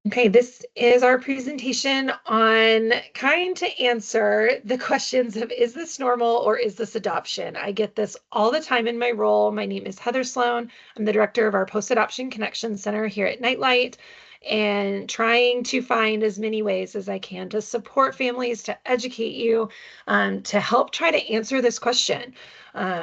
Okay, this is our presentation on trying to answer the questions of, is this normal or is this adoption? I get this all the time in my role. My name is Heather Sloan. I'm the director of our Post-Adoption Connection Center here at Nightlight, and trying to find as many ways as I can to support families, to educate you, to help try to answer this question. Uh,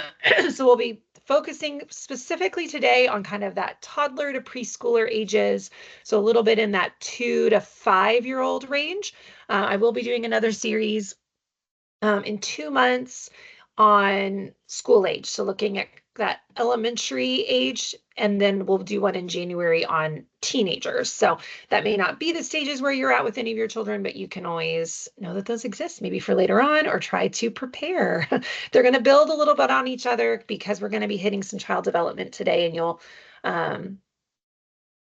so we'll be focusing specifically today on kind of that toddler to preschooler ages, so a little bit in that 2 to 5-year-old range. I will be doing another series in 2 months on school age, so looking at that elementary age, and then we'll do one in January on teenagers. So that may not be the stages where you're at with any of your children, but you can always know that those exist, maybe for later on, or try to prepare. They're going to build a little bit on each other because we're going to be hitting some child development today, and you'll kind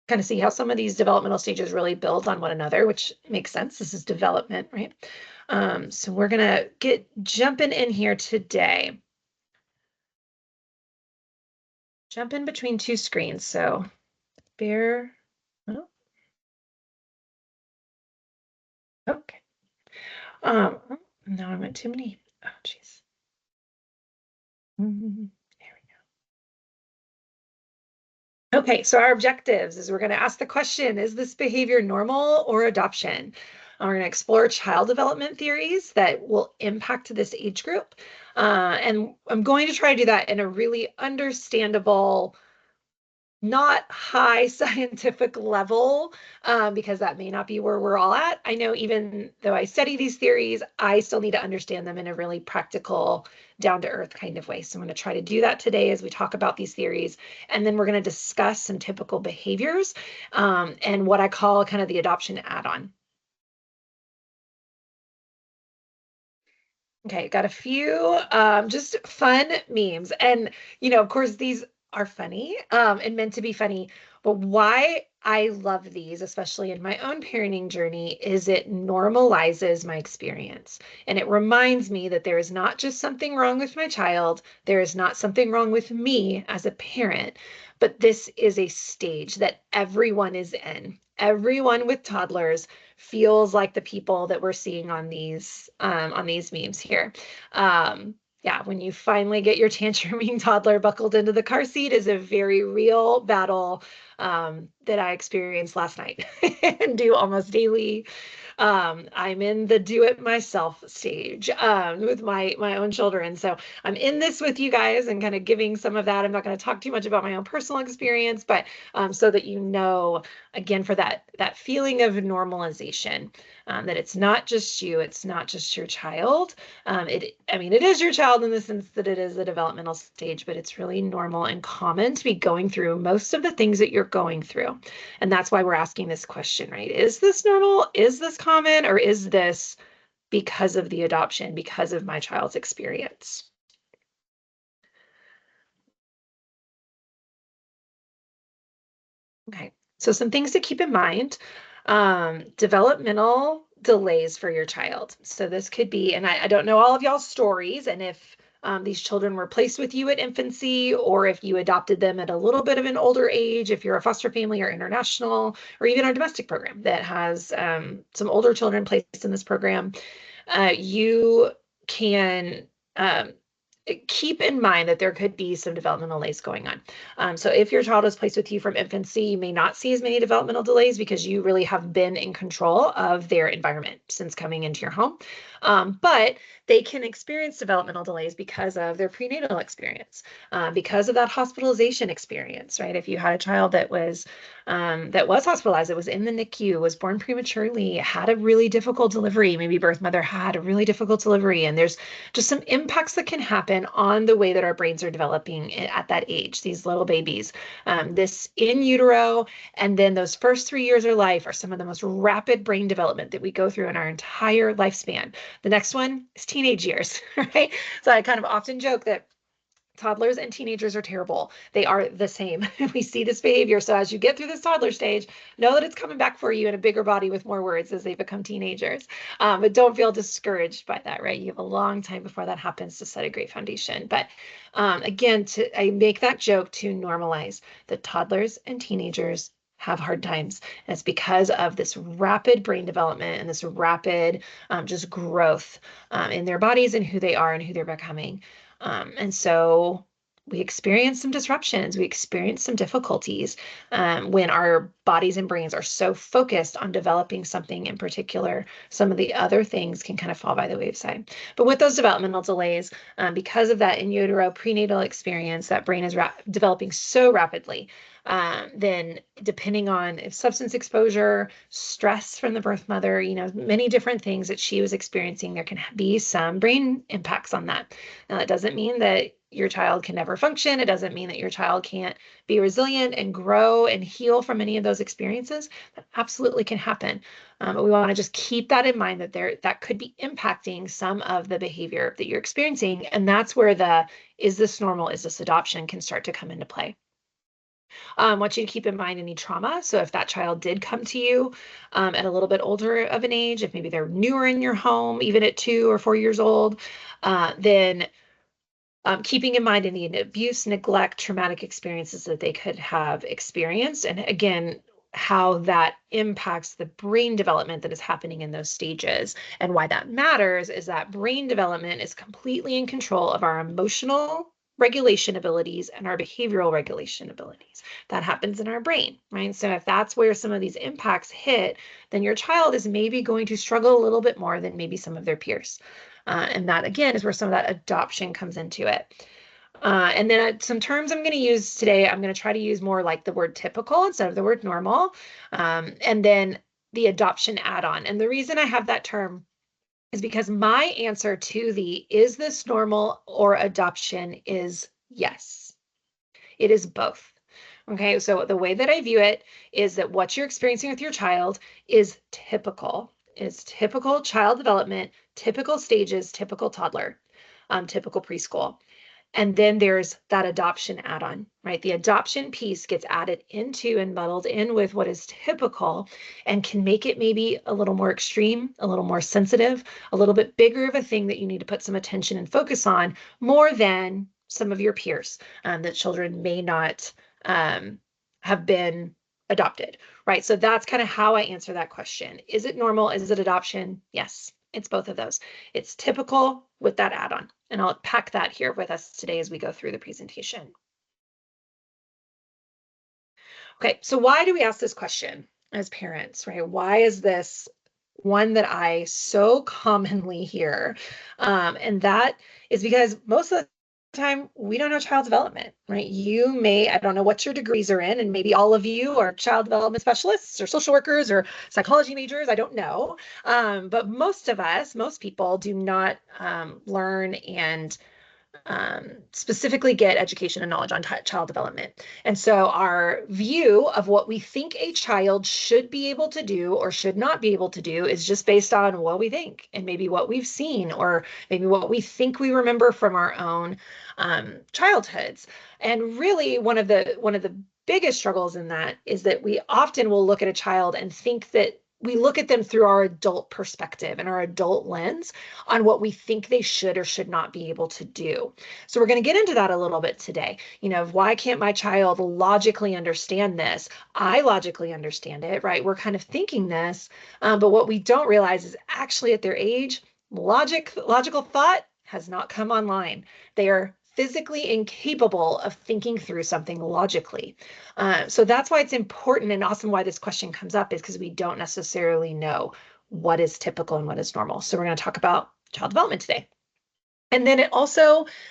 of see how some of these developmental stages really build on one another, which makes sense. This is development, right? So we're gonna get jumping in here today. Jump in between two screens. So bear, oh, okay. Oh, no, I went too many. Oh, geez. There we go. Okay, so our objectives is we're going to ask the question, is this behavior normal or adoption? We're going to explore child development theories that will impact this age group. And I'm going to try to do that in a really understandable, not high scientific level, because that may not be where we're all at. I know even though I study these theories, I still need to understand them in a really practical, down to earth kind of way. So I'm going to try to do that today as we talk about these theories. And then we're going to discuss some typical behaviors, and what I call kind of the adoption add-on. Okay, got a few just fun memes. And, of course, these are funny and meant to be funny. But why I love these, especially in my own parenting journey, is it normalizes my experience. And it reminds me that there is not just something wrong with my child, there is not something wrong with me as a parent, but this is a stage that everyone is in. Everyone with toddlers feels like the people that we're seeing on these memes here. Yeah, when you finally get your tantruming toddler buckled into the car seat is a very real battle that I experienced last night and do almost daily. I'm in the do it myself stage with my own children. So I'm in this with you guys and kind of giving some of that. I'm not going to talk too much about my own personal experience, but so that again, for that feeling of normalization, that it's not just you, it's not just your child. I mean, it is your child in the sense that it is a developmental stage, but it's really normal and common to be going through most of the things that you're going through. And that's why we're asking this question, right? Is this normal? Is this common? Or is this because of the adoption, because of my child's experience? Okay, so some things to keep in mind. Developmental delays for your child. So this could be, and I don't know all of y'all's stories, and if these children were placed with you at infancy, or if you adopted them at a little bit of an older age, if you're a foster family or international, or even our domestic program that has some older children placed in this program, you can keep in mind that there could be some developmental delays going on. So if your child is placed with you from infancy, you may not see as many developmental delays because you really have been in control of their environment since coming into your home. But they can experience developmental delays because of their prenatal experience, because of that hospitalization experience, right? If you had a child that was hospitalized, that was in the NICU, was born prematurely, had a really difficult delivery, maybe birth mother had a really difficult delivery, and there's just some impacts that can happen on the way that our brains are developing at that age, these little babies. This in utero, and then those first 3 years of life are some of the most rapid brain development that we go through in our entire lifespan. The next one is teenage years, right? So I kind of often joke that toddlers and teenagers are terrible. They are the same. We see this behavior. So as you get through this toddler stage, know that it's coming back for you in a bigger body with more words as they become teenagers. But don't feel discouraged by that, right? You have a long time before that happens to set a great foundation. But again, I make that joke to normalize that toddlers and teenagers have hard times. And it's because of this rapid brain development and this rapid just growth in their bodies and who they are and who they're becoming. And so we experience some disruptions, we experience some difficulties when our bodies and brains are so focused on developing something in particular. Some of the other things can kind of fall by the wayside. But with those developmental delays, because of that in utero prenatal experience, that brain is developing so rapidly. Then depending on if substance exposure, stress from the birth mother, many different things that she was experiencing, there can be some brain impacts on that. Now, that doesn't mean that your child can never function. It doesn't mean that your child can't be resilient and grow and heal from any of those experiences. That absolutely can happen. But we want to just keep that in mind that could be impacting some of the behavior that you're experiencing. And that's where is this normal? Is this adoption can start to come into play. I want you to keep in mind any trauma. So if that child did come to you at a little bit older of an age, if maybe they're newer in your home, even at 2 or 4 years old, then keeping in mind any abuse, neglect, traumatic experiences that they could have experienced. And again, how that impacts the brain development that is happening in those stages. And why that matters is that brain development is completely in control of our emotional regulation abilities and our behavioral regulation abilities. That happens in our brain, right? So if that's where some of these impacts hit, then your child is maybe going to struggle a little bit more than maybe some of their peers. And that, again, is where some of that adoption comes into it. And then some terms I'm going to use today, I'm going to try to use more like the word typical instead of the word normal. And then the adoption add-on. And the reason I have that term is because my answer to the is this normal or adoption is yes. It is both. Okay, so the way that I view it is that what you're experiencing with your child is typical. It's typical child development, typical stages, typical toddler, typical preschool. And then there's that adoption add-on, right? The adoption piece gets added into and muddled in with what is typical and can make it maybe a little more extreme, a little more sensitive, a little bit bigger of a thing that you need to put some attention and focus on more than some of your peers that children may not have been adopted, right? So that's kind of how I answer that question. Is it normal? Is it adoption? Yes, it's both of those. It's typical with that add-on. And I'll pack that here with us today as we go through the presentation. Okay, so why do we ask this question as parents, right? Why is this one that I so commonly hear? And that is because most of the time we don't know child development, right? I don't know what your degrees are in, and maybe all of you are child development specialists or social workers or psychology majors, I don't know. But most people do not learn and specifically get education and knowledge on child development. And so our view of what we think a child should be able to do or should not be able to do is just based on what we think and maybe what we've seen or maybe what we think we remember from our own childhoods. And really one of the biggest struggles in that is that we often will look at a child and think that we look at them through our adult perspective and our adult lens on what we think they should or should not be able to do. So we're going to get into that a little bit today. Why can't my child logically understand this? I logically understand it, right? We're kind of thinking this, but what we don't realize is actually at their age, logical thought has not come online. They are physically incapable of thinking through something logically. So that's why it's important and awesome why this question comes up is because we don't necessarily know what is typical and what is normal. So we're going to talk about child development today. And then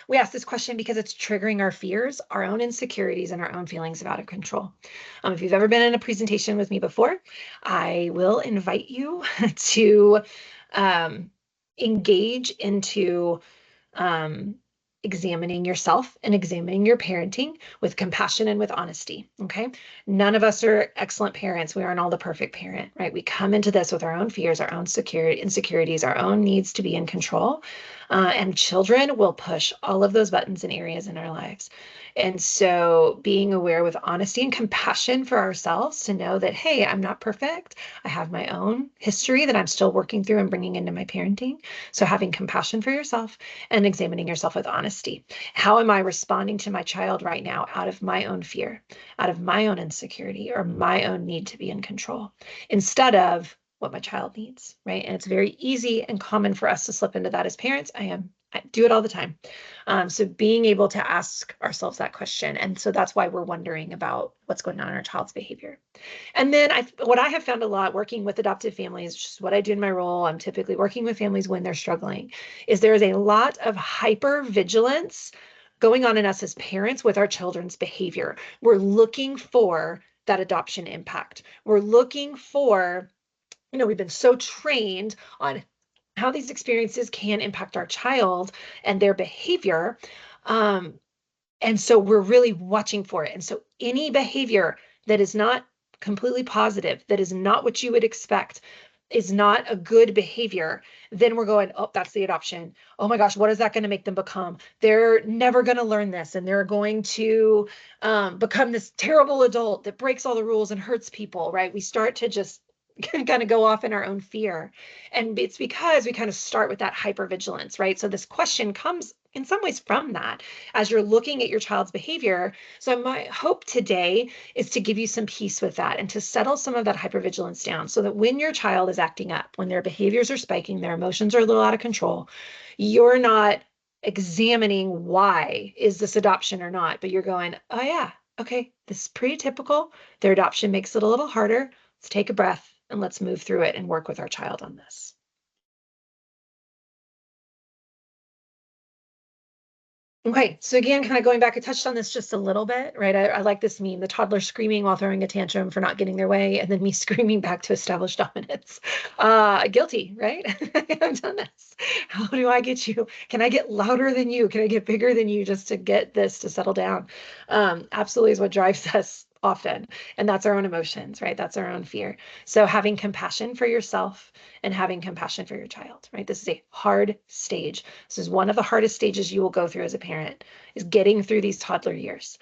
we ask this question because it's triggering our fears, our own insecurities, and our own feelings of out of control. If you've ever been in a presentation with me before, I will invite you to engage into examining yourself and examining your parenting with compassion and with honesty, okay? None of us are excellent parents. We aren't all the perfect parent, right? We come into this with our own fears, our own insecurities, our own needs to be in control, and children will push all of those buttons and areas in our lives. And so being aware with honesty and compassion for ourselves to know that, hey, I'm not perfect. I have my own history that I'm still working through and bringing into my parenting. So having compassion for yourself and examining yourself with honesty. How am I responding to my child right now out of my own fear, out of my own insecurity, or my own need to be in control, instead of what my child needs, right? And it's very easy and common for us to slip into that as parents. I do it all the time. So being able to ask ourselves that question. And so that's why we're wondering about what's going on in our child's behavior. And then what I have found a lot working with adoptive families, which is what I do in my role, I'm typically working with families when they're struggling, is there is a lot of hyper vigilance going on in us as parents with our children's behavior. We're looking for that adoption impact. We're looking for, we've been so trained on how these experiences can impact our child and their behavior. Um, and so we're really watching for it. And so any behavior that is not completely positive, that is not what you would expect, is not a good behavior, then we're going, oh, that's the adoption. Oh my gosh, what is that going to make them become? They're never going to learn this, and they're going to become this terrible adult that breaks all the rules and hurts people, right? We start to just kind of go off in our own fear. And it's because we kind of start with that hypervigilance, right? So this question comes in some ways from that as you're looking at your child's behavior. So my hope today is to give you some peace with that and to settle some of that hypervigilance down so that when your child is acting up, when their behaviors are spiking, their emotions are a little out of control, you're not examining why is this adoption or not, but you're going, oh yeah, okay, this is pretty typical. Their adoption makes it a little harder. Let's take a breath and let's move through it and work with our child on this. Okay, so again, kind of going back, I touched on this just a little bit, right? I like this meme, the toddler screaming while throwing a tantrum for not getting their way, and then me screaming back to establish dominance. Guilty, right? I've done this. How do I get you? Can I get louder than you? Can I get bigger than you just to get this to settle down? Absolutely is what drives us often. And that's our own emotions, right? That's our own fear. So having compassion for yourself and having compassion for your child, right? This is a hard stage. This is one of the hardest stages you will go through as a parent, is getting through these toddler years.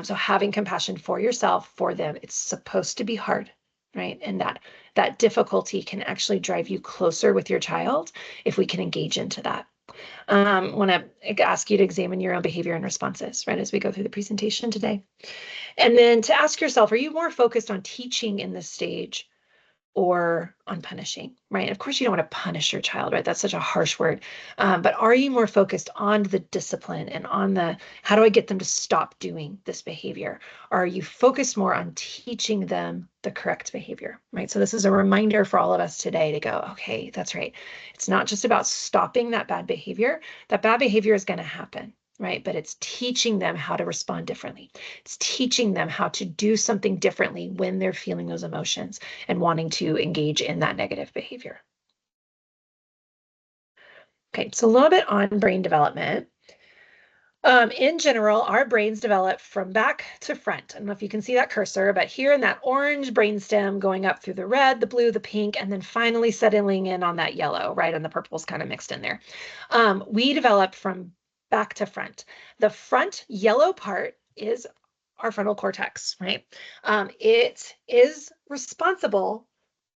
So having compassion for yourself, for them, it's supposed to be hard, right? And that difficulty can actually drive you closer with your child if we can engage into that. Want to ask you to examine your own behavior and responses, right, as we go through the presentation today. And then to ask yourself, are you more focused on teaching in this stage or on punishing, right? Of course, you don't want to punish your child, right? That's such a harsh word. But are you more focused on the discipline and on the, how do I get them to stop doing this behavior? Or are you focused more on teaching them the correct behavior, right? So this is a reminder for all of us today to go, okay, that's right. It's not just about stopping that bad behavior. That bad behavior is going to happen, right? But it's teaching them how to respond differently. It's teaching them how to do something differently when they're feeling those emotions and wanting to engage in that negative behavior. Okay, so a little bit on brain development. In general, our brains develop from back to front. I don't know if you can see that cursor, but here in that orange brainstem going up through the red, the blue, the pink, and then finally settling in on that yellow, right? And the purple's kind of mixed in there. We develop from back to front. The front yellow part is our frontal cortex, right? It is responsible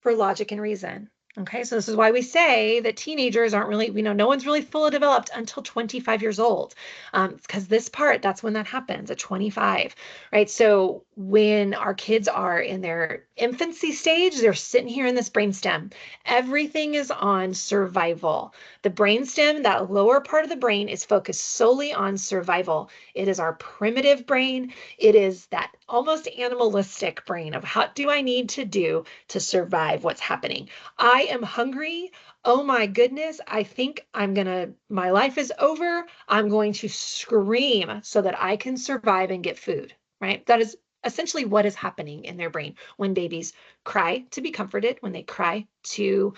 for logic and reason. Okay, so this is why we say that teenagers aren't really, no one's really fully developed until 25 years old. Because this part, that's when that happens at 25, right? So when our kids are in their infancy stage, they're sitting here in this brainstem. Everything is on survival. The brainstem, that lower part of the brain, is focused solely on survival. It is our primitive brain. It is that almost animalistic brain of what do I need to do to survive what's happening. I am hungry. Oh my goodness. I think my life is over. I'm going to scream so that I can survive and get food, right? That is essentially what is happening in their brain when babies cry to be comforted, when they cry to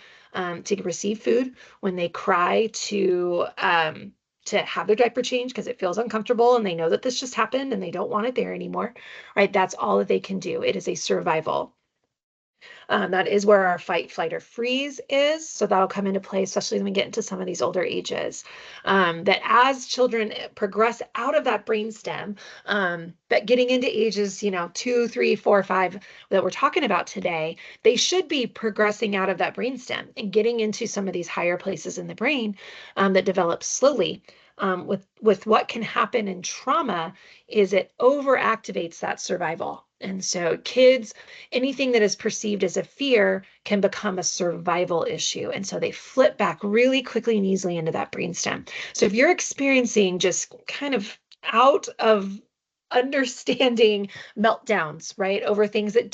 receive food, when they cry to have their diaper changed because it feels uncomfortable and they know that this just happened and they don't want it there anymore, right? That's all that they can do. It is a survival. That is where our fight, flight, or freeze is. So that'll come into play, especially when we get into some of these older ages. That as children progress out of that brainstem, that getting into ages, 2, 3, 4, 5 that we're talking about today, they should be progressing out of that brainstem and getting into some of these higher places in the brain that develop slowly. With what can happen in trauma is it overactivates that survival. And so kids, anything that is perceived as a fear can become a survival issue. And so they flip back really quickly and easily into that brainstem. So if you're experiencing just kind of out of understanding meltdowns, right, over things that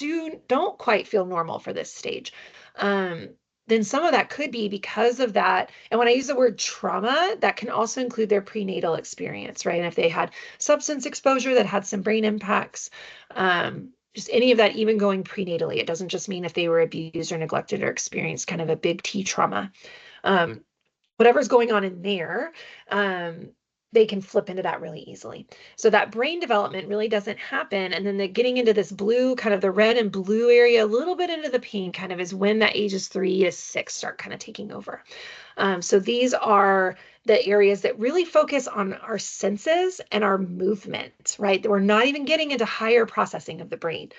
don't quite feel normal for this stage, um, then some of that could be because of that. And when I use the word trauma, that can also include their prenatal experience, right? And if they had substance exposure that had some brain impacts, just any of that, even going prenatally. It doesn't just mean if they were abused or neglected or experienced kind of a big T trauma. Um, Whatever's going on in there, um, they can flip into that really easily. So that brain development really doesn't happen. And then the getting into this blue, kind of the red and blue area, a little bit into the pink, kind of is when that ages 3 to 6 start kind of taking over. So these are the areas that really focus on our senses and our movement, right? We're not even getting into higher processing of the brain.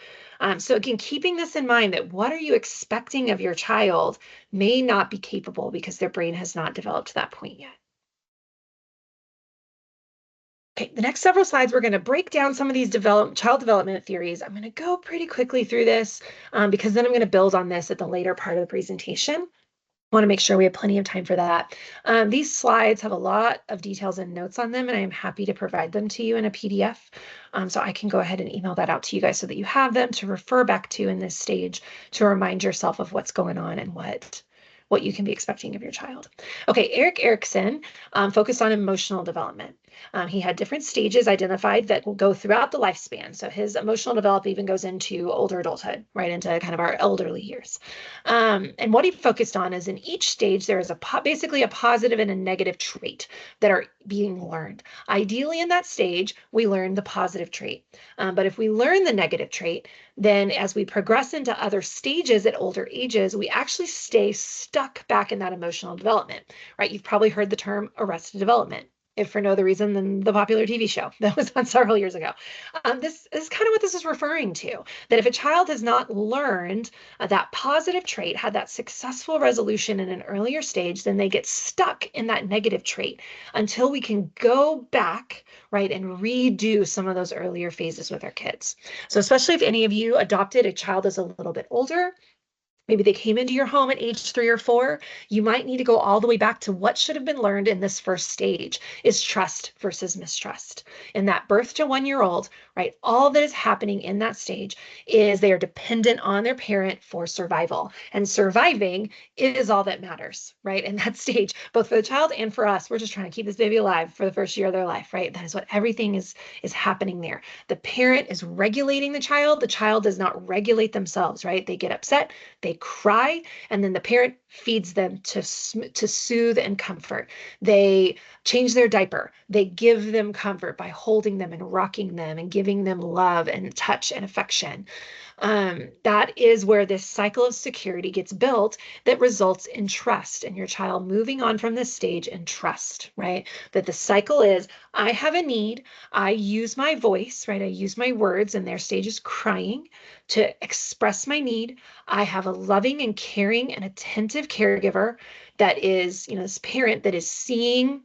So again, keeping this in mind that what are you expecting of your child may not be capable because their brain has not developed to that point yet. Okay, the next several slides, we're going to break down some of these child development theories. I'm going to go pretty quickly through this because then I'm going to build on this at the later part of the presentation. Want to make sure we have plenty of time for that. These slides have a lot of details and notes on them, and I'm happy to provide them to you in a PDF. So I can go ahead and email that out to you guys so that you have them to refer back to in this stage to remind yourself of what's going on and what you can be expecting of your child. Okay, Erik Erikson focused on emotional development. He had different stages identified that will go throughout the lifespan. So his emotional development even goes into older adulthood, right into kind of our elderly years. And what he focused on is in each stage, there is basically a positive and a negative trait that are being learned. Ideally, in that stage, we learn the positive trait. But if we learn the negative trait, then as we progress into other stages at older ages, we actually stay stuck back in that emotional development, right? You've probably heard the term arrested development, if for no other reason than the popular TV show that was on several years ago. This is kind of what this is referring to, that if a child has not learned that positive trait, had that successful resolution in an earlier stage, then they get stuck in that negative trait until we can go back, right, and redo some of those earlier phases with our kids. So especially if any of you adopted a child as a little bit older, maybe they came into your home at age 3 or 4, you might need to go all the way back to what should have been learned in this first stage is trust versus mistrust. In that birth to 1-year-old, right, all that is happening in that stage is they are dependent on their parent for survival. And surviving is all that matters, right, in that stage, both for the child and for us. We're just trying to keep this baby alive for the first year of their life, right? That is what everything is happening there. The parent is regulating the child does not regulate themselves, right? They get upset, they cry, and then the parent feeds them to soothe and comfort. They change their diaper. They give them comfort by holding them and rocking them and giving them love and touch and affection. That is where this cycle of security gets built that results in trust and your child moving on from this stage in trust, right? That the cycle is, I have a need, I use my voice, right? I use my words, and their stage is crying to express my need. I have a loving and caring and attentive caregiver that is, this parent that is seeing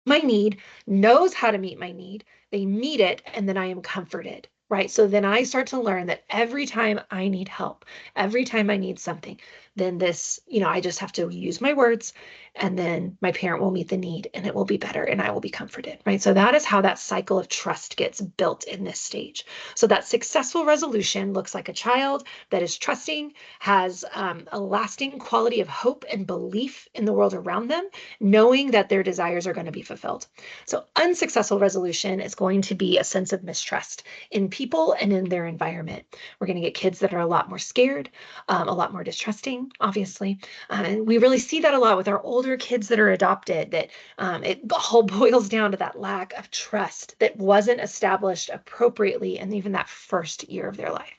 my need, knows how to meet my need, they meet it, and then I am comforted, right? So then I start to learn that every time I need help, every time I need something, then this, I just have to use my words, and then my parent will meet the need and it will be better and I will be comforted, right? So that is how that cycle of trust gets built in this stage. So that successful resolution looks like a child that is trusting, has a lasting quality of hope and belief in the world around them, knowing that their desires are going to be fulfilled. So unsuccessful resolution is going to be a sense of mistrust in people and in their environment. We're going to get kids that are a lot more scared, a lot more distrusting, obviously. And we really see that a lot with our older kids that are adopted, that it all boils down to that lack of trust that wasn't established appropriately in even that first year of their life.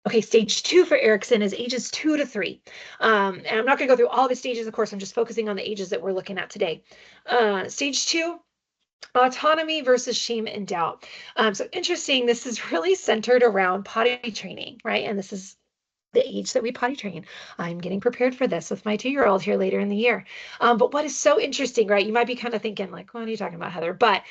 Okay, stage 2 for Erickson is ages 2 to 3. And I'm not going to go through all the stages, of course, I'm just focusing on the ages that we're looking at today. Stage 2, autonomy versus shame and doubt. So interesting, this is really centered around potty training, right? And this is the age that we potty train. I'm getting prepared for this with my 2-year-old here later in the year. But what is so interesting, right? You might be kind of thinking, like, what are you talking about, Heather? But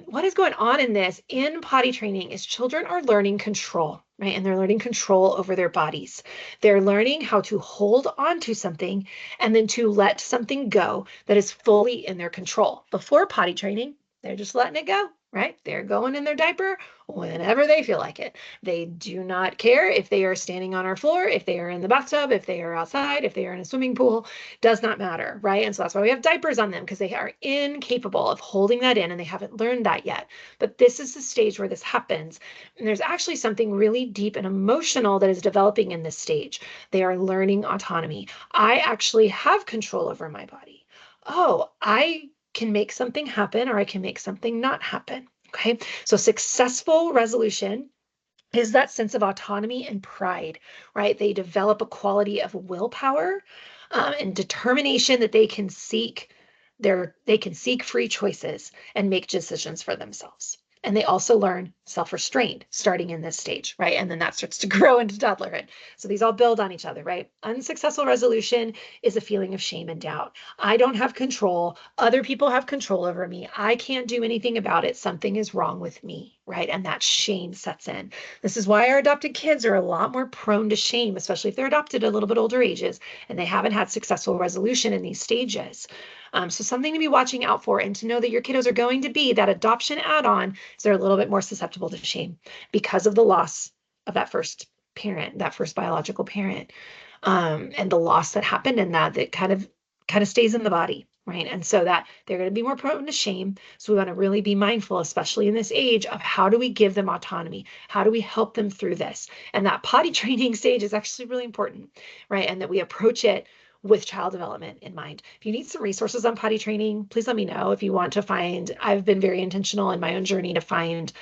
what is going on in this in potty training is children are learning control, right? And they're learning control over their bodies. They're learning how to hold on to something and then to let something go that is fully in their control. Before potty training, they're just letting it go, right? They're going in their diaper whenever they feel like it. They do not care if they are standing on our floor, if they are in the bathtub, if they are outside, if they are in a swimming pool, does not matter, right? And so that's why we have diapers on them, because they are incapable of holding that in and they haven't learned that yet. But this is the stage where this happens. And there's actually something really deep and emotional that is developing in this stage. They are learning autonomy. I actually have control over my body. Oh, I can make something happen or I can make something not happen. Okay, so successful resolution is that sense of autonomy and pride, right? They develop a quality of willpower and determination that they can seek free choices and make decisions for themselves. And they also learn self-restraint starting in this stage, right? And then that starts to grow into toddlerhood. So these all build on each other, right? Unsuccessful resolution is a feeling of shame and doubt. I don't have control. Other people have control over me. I can't do anything about it. Something is wrong with me, right? And that shame sets in. This is why our adopted kids are a lot more prone to shame, especially if they're adopted at a little bit older ages and they haven't had successful resolution in these stages. So something to be watching out for, and to know that your kiddos are going to be that adoption add-on, so they're a little bit more susceptible to shame because of the loss of that first parent, that first biological parent, and the loss that happened in that kind of stays in the body, right? And so that they're going to be more prone to shame. So we want to really be mindful, especially in this age, of how do we give them autonomy? How do we help them through this? And that potty training stage is actually really important, right? And that we approach it with child development in mind. If you need some resources on potty training, please let me know. If you want to find, I've been very intentional in my own journey to find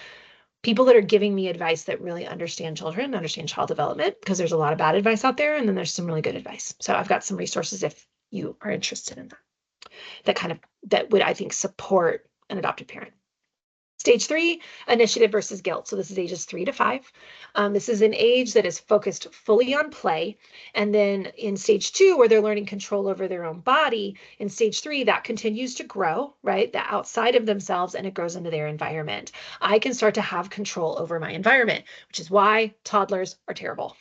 people that are giving me advice that really understand children, understand child development, because there's a lot of bad advice out there, and then there's some really good advice. So I've got some resources if you are interested in that, that would, I think, support an adopted parent. Stage 3, initiative versus guilt. So this is ages 3 to 5. This is an age that is focused fully on play. And then in stage 2, where they're learning control over their own body, in stage 3, that continues to grow, right? The outside of themselves, and it grows into their environment. I can start to have control over my environment, which is why toddlers are terrible.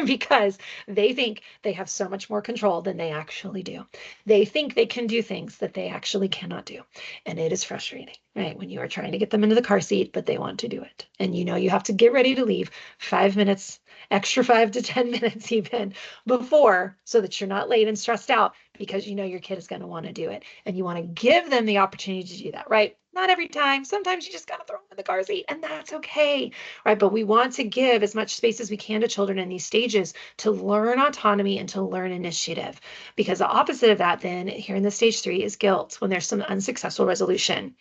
Because they think they have so much more control than they actually do. They think they can do things that they actually cannot do. And it is frustrating, right? When you are trying to get them into the car seat, but they want to do it. And you know you have to get ready to leave 5 minutes, extra 5 to 10 minutes even before, so that you're not late and stressed out, because you know your kid is going to want to do it. And you want to give them the opportunity to do that, right? Not every time. Sometimes you just got to throw them in the car seat, and that's okay, right? But we want to give as much space as we can to children in these stages to learn autonomy and to learn initiative. Because the opposite of that then here in the stage 3 is guilt, when there's some unsuccessful resolution.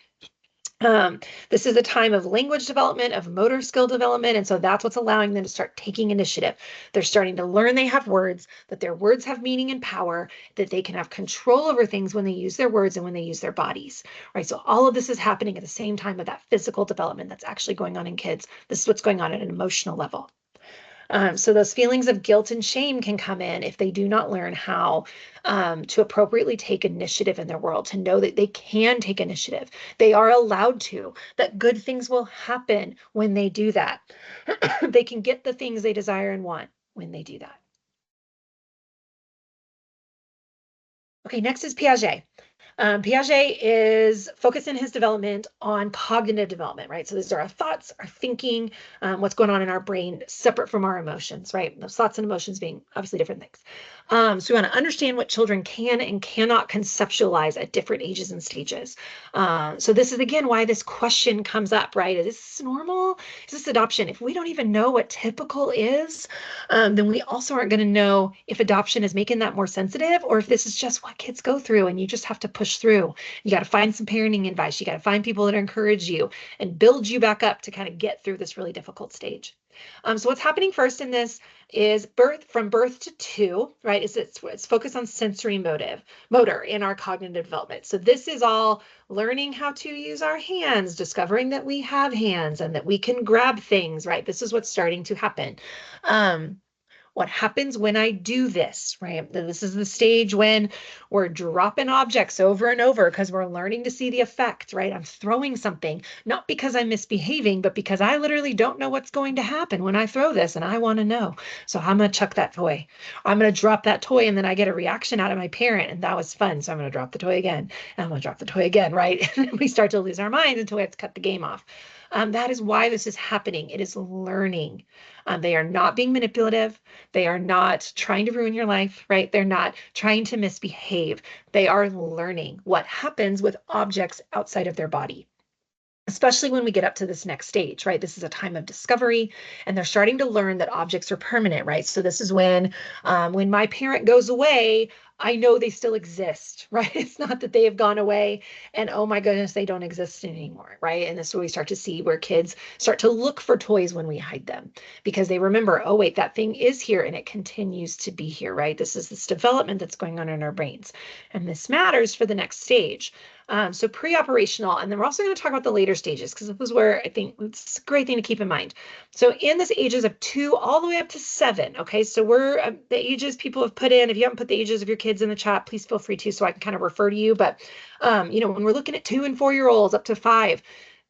This is a time of language development, of motor skill development, and so that's what's allowing them to start taking initiative. They're starting to learn they have words, that their words have meaning and power, that they can have control over things when they use their words and when they use their bodies, right? So all of this is happening at the same time of that physical development that's actually going on in kids. This is what's going on at an emotional level. So those feelings of guilt and shame can come in if they do not learn how to appropriately take initiative in their world, to know that they can take initiative. They are allowed to, that good things will happen when they do that. They can get the things they desire and want when they do that. Okay, next is Piaget. Piaget is focusing his development on cognitive development, right? So these are our thoughts, our thinking, what's going on in our brain, separate from our emotions, right? Those thoughts and emotions being obviously different things. So we want to understand what children can and cannot conceptualize at different ages and stages. So this is, again, why this question comes up, right? Is this normal? Is this adoption? If we don't even know what typical is, then we also aren't going to know if adoption is making that more sensitive, or if this is just what kids go through and you just have to push push through. You got to find some parenting advice. You got to find people that encourage you and build you back up to kind of get through this really difficult stage. So what's happening first in this is from birth to 2, right? It's focused on sensory motor in our cognitive development. So this is all learning how to use our hands, discovering that we have hands and that we can grab things, right? This is what's starting to happen. What happens when I do this, right? This is the stage when we're dropping objects over and over because we're learning to see the effect, right? I'm throwing something, not because I'm misbehaving, but because I literally don't know what's going to happen when I throw this and I want to know. So I'm going to chuck that toy. I'm going to drop that toy and then I get a reaction out of my parent and that was fun. So I'm going to drop the toy again and I'm going to drop the toy again, right? And we start to lose our minds until we have to cut the game off. That is why this is happening. It is learning. They are not being manipulative. They are not trying to ruin your life, right? They're not trying to misbehave. They are learning what happens with objects outside of their body, especially when we get up to this next stage, right? This is a time of discovery and they're starting to learn that objects are permanent, right? So this is when my parent goes away, I know they still exist, right? It's not that they have gone away and oh my goodness, they don't exist anymore, right? And this is where we start to see where kids start to look for toys when we hide them because they remember, oh wait, that thing is here and it continues to be here, right? This is this development that's going on in our brains. And this matters for the next stage. So pre-operational, and then we're also going to talk about the later stages because this is where I think it's a great thing to keep in mind. So in this ages of 2 all the way up to 7, okay, so we're the ages people have put in. If you haven't put the ages of your kids in the chat, please feel free to so I can kind of refer to you. But when we're looking at 2 and 4-year-olds up to 5,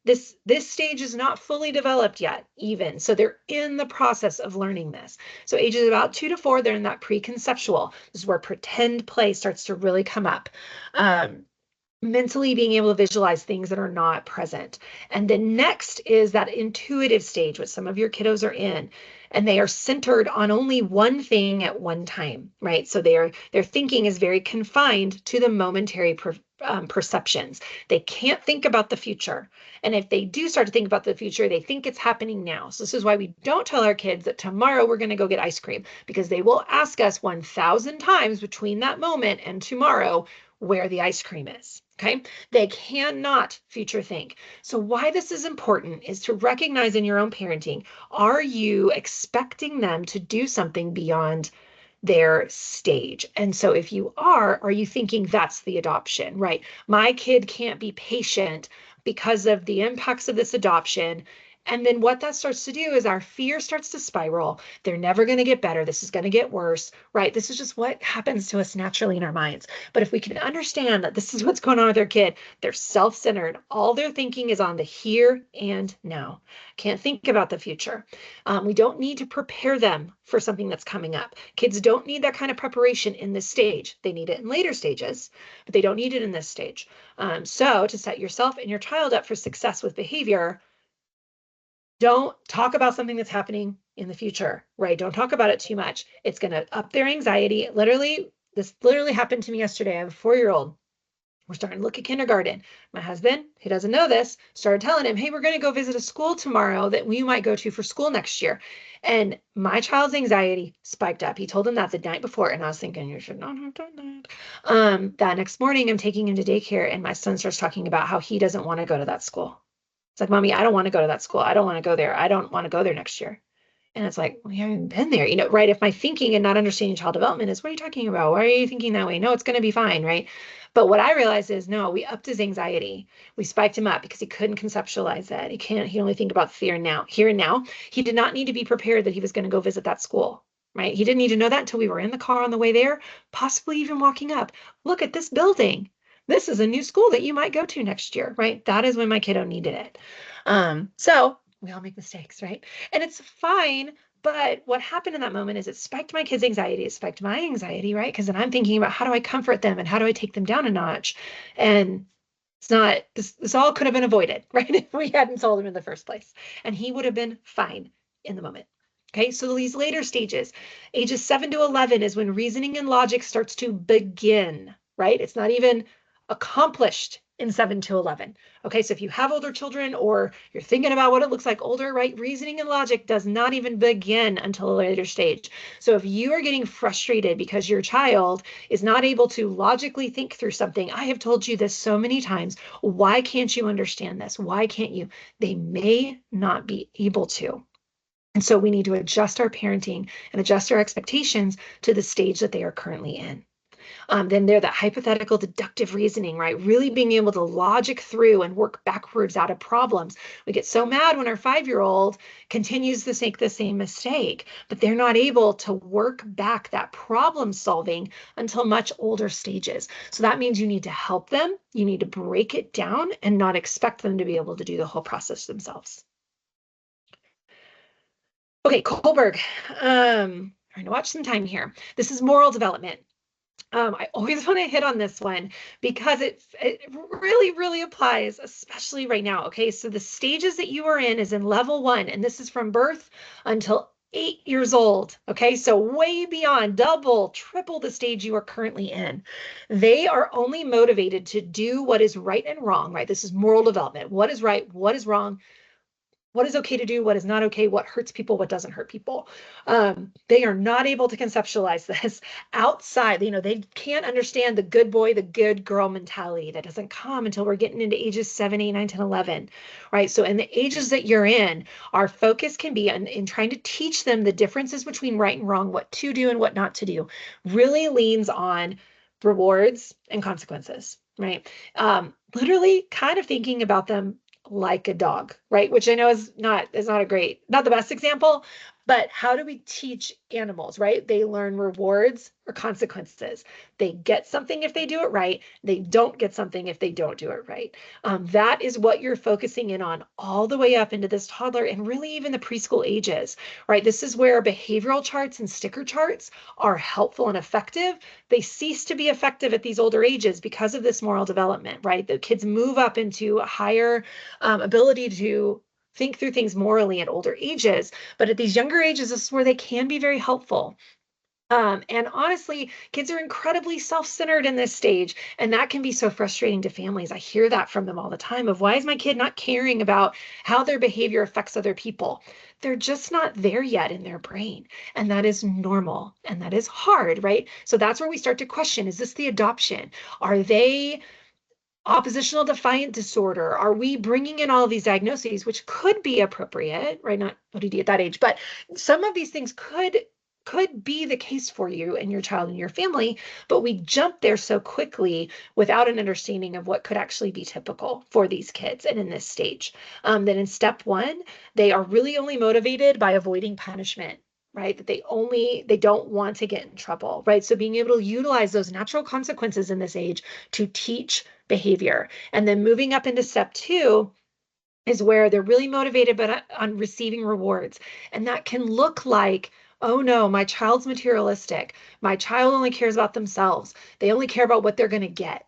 this stage is not fully developed yet, even. So they're in the process of learning this. So ages about 2 to 4, they're in that pre-conceptual. This is where pretend play starts to really come up. Mentally being able to visualize things that are not present. And then next is that intuitive stage, which some of your kiddos are in, and they are centered on only one thing at one time, right? So their thinking is very confined to the momentary perceptions. They can't think about the future. And if they do start to think about the future, they think it's happening now. So this is why we don't tell our kids that tomorrow we're going to go get ice cream, because they will ask us 1,000 times between that moment and tomorrow where the ice cream is. Okay, they cannot future think. So why this is important is to recognize in your own parenting, are you expecting them to do something beyond their stage? And so if you are you thinking that's the adoption, right? My kid can't be patient because of the impacts of this adoption. And then what that starts to do is our fear starts to spiral. They're never going to get better. This is going to get worse, right? This is just what happens to us naturally in our minds. But if we can understand that this is what's going on with their kid, they're self-centered. All their thinking is on the here and now. Can't think about the future. We don't need to prepare them for something that's coming up. Kids don't need that kind of preparation in this stage. They need it in later stages, but they don't need it in this stage. So to set yourself and your child up for success with behavior, don't talk about something that's happening in the future, right? Don't talk about it too much. It's going to up their anxiety. This literally happened to me yesterday. I have a 4-year-old. We're starting to look at kindergarten. My husband, he doesn't know this, started telling him, hey, we're going to go visit a school tomorrow that we might go to for school next year. And my child's anxiety spiked up. He told him that the night before. And I was thinking, you should not have done that. That next morning, I'm taking him to daycare. And my son starts talking about how he doesn't want to go to that school. It's like, Mommy, I don't want to go to that school. I don't want to go there. I don't want to go there next year. And it's like, well, you haven't been there, right? If my thinking and not understanding child development is, what are you talking about? Why are you thinking that way? No, it's going to be fine, right? But what I realized is, no, we upped his anxiety. We spiked him up because he couldn't conceptualize that. He only think about fear now, here and now. He did not need to be prepared that he was going to go visit that school, right? He didn't need to know that until we were in the car on the way there, possibly even walking up. Look at this building. This is a new school that you might go to next year, right? That is when my kiddo needed it. So we all make mistakes, right? And it's fine. But what happened in that moment is it spiked my kids' anxiety. It spiked my anxiety, right? Because then I'm thinking about how do I comfort them and how do I take them down a notch? And it's not, this all could have been avoided, right? If we hadn't told him in the first place. And he would have been fine in the moment. Okay, so these later stages, ages 7 to 11 is when reasoning and logic starts to begin, right? It's not even accomplished in 7 to 11. Okay, so if you have older children or you're thinking about what it looks like older, right? Reasoning and logic does not even begin until a later stage. So if you are getting frustrated because your child is not able to logically think through something, I have told you this so many times. Why can't you understand this? Why can't you? They may not be able to. And so we need to adjust our parenting and adjust our expectations to the stage that they are currently in. Then they're that hypothetical deductive reasoning, right? Really being able to logic through and work backwards out of problems. We get so mad when our 5-year-old continues to make the same mistake, but they're not able to work back that problem solving until much older stages. So that means you need to help them. You need to break it down and not expect them to be able to do the whole process themselves. Okay, Kohlberg, trying to watch some time here. This is moral development. I always want to hit on this one because it really, really applies, especially right now. Okay, so the stages that you are in is in level 1, and this is from birth until 8 years old. Okay, so way beyond, double, triple the stage you are currently in. They are only motivated to do what is right and wrong, right? This is moral development. What is right? What is wrong? What is okay to do, what is not okay, what hurts people, what doesn't hurt people. They are not able to conceptualize this outside. They can't understand the good boy, the good girl mentality. That doesn't come until we're getting into ages 7, 8, 9, 10, 11, right? So in the ages that you're in, our focus can be in trying to teach them the differences between right and wrong, what to do and what not to do, really leans on rewards and consequences, right? Literally kind of thinking about them like a dog, right? Which I know is not not the best example, but how do we teach animals, right? They learn rewards or consequences. They get something if they do it right. They don't get something if they don't do it right. That is what you're focusing in on all the way up into this toddler and really even the preschool ages, right? This is where behavioral charts and sticker charts are helpful and effective. They cease to be effective at these older ages because of this moral development, right? The kids move up into a higher ability to think through things morally at older ages. But at these younger ages, this is where they can be very helpful. And honestly, kids are incredibly self-centered in this stage, and that can be so frustrating to families. I hear that from them all the time of why is my kid not caring about how their behavior affects other people? They're just not there yet in their brain, and that is normal, and that is hard, right? So that's where we start to question, is this the adoption? Are they oppositional defiant disorder? Are we bringing in all of these diagnoses, which could be appropriate, right? Not ODD at that age, but some of these things could be the case for you and your child and your family, but we jump there so quickly without an understanding of what could actually be typical for these kids and in this stage. That in step 1, they are really only motivated by avoiding punishment, right? That they don't want to get in trouble, right? So being able to utilize those natural consequences in this age to teach behavior. And then moving up into step 2 is where they're really motivated but on receiving rewards. And that can look like, oh no, my child's materialistic. My child only cares about themselves. They only care about what they're going to get.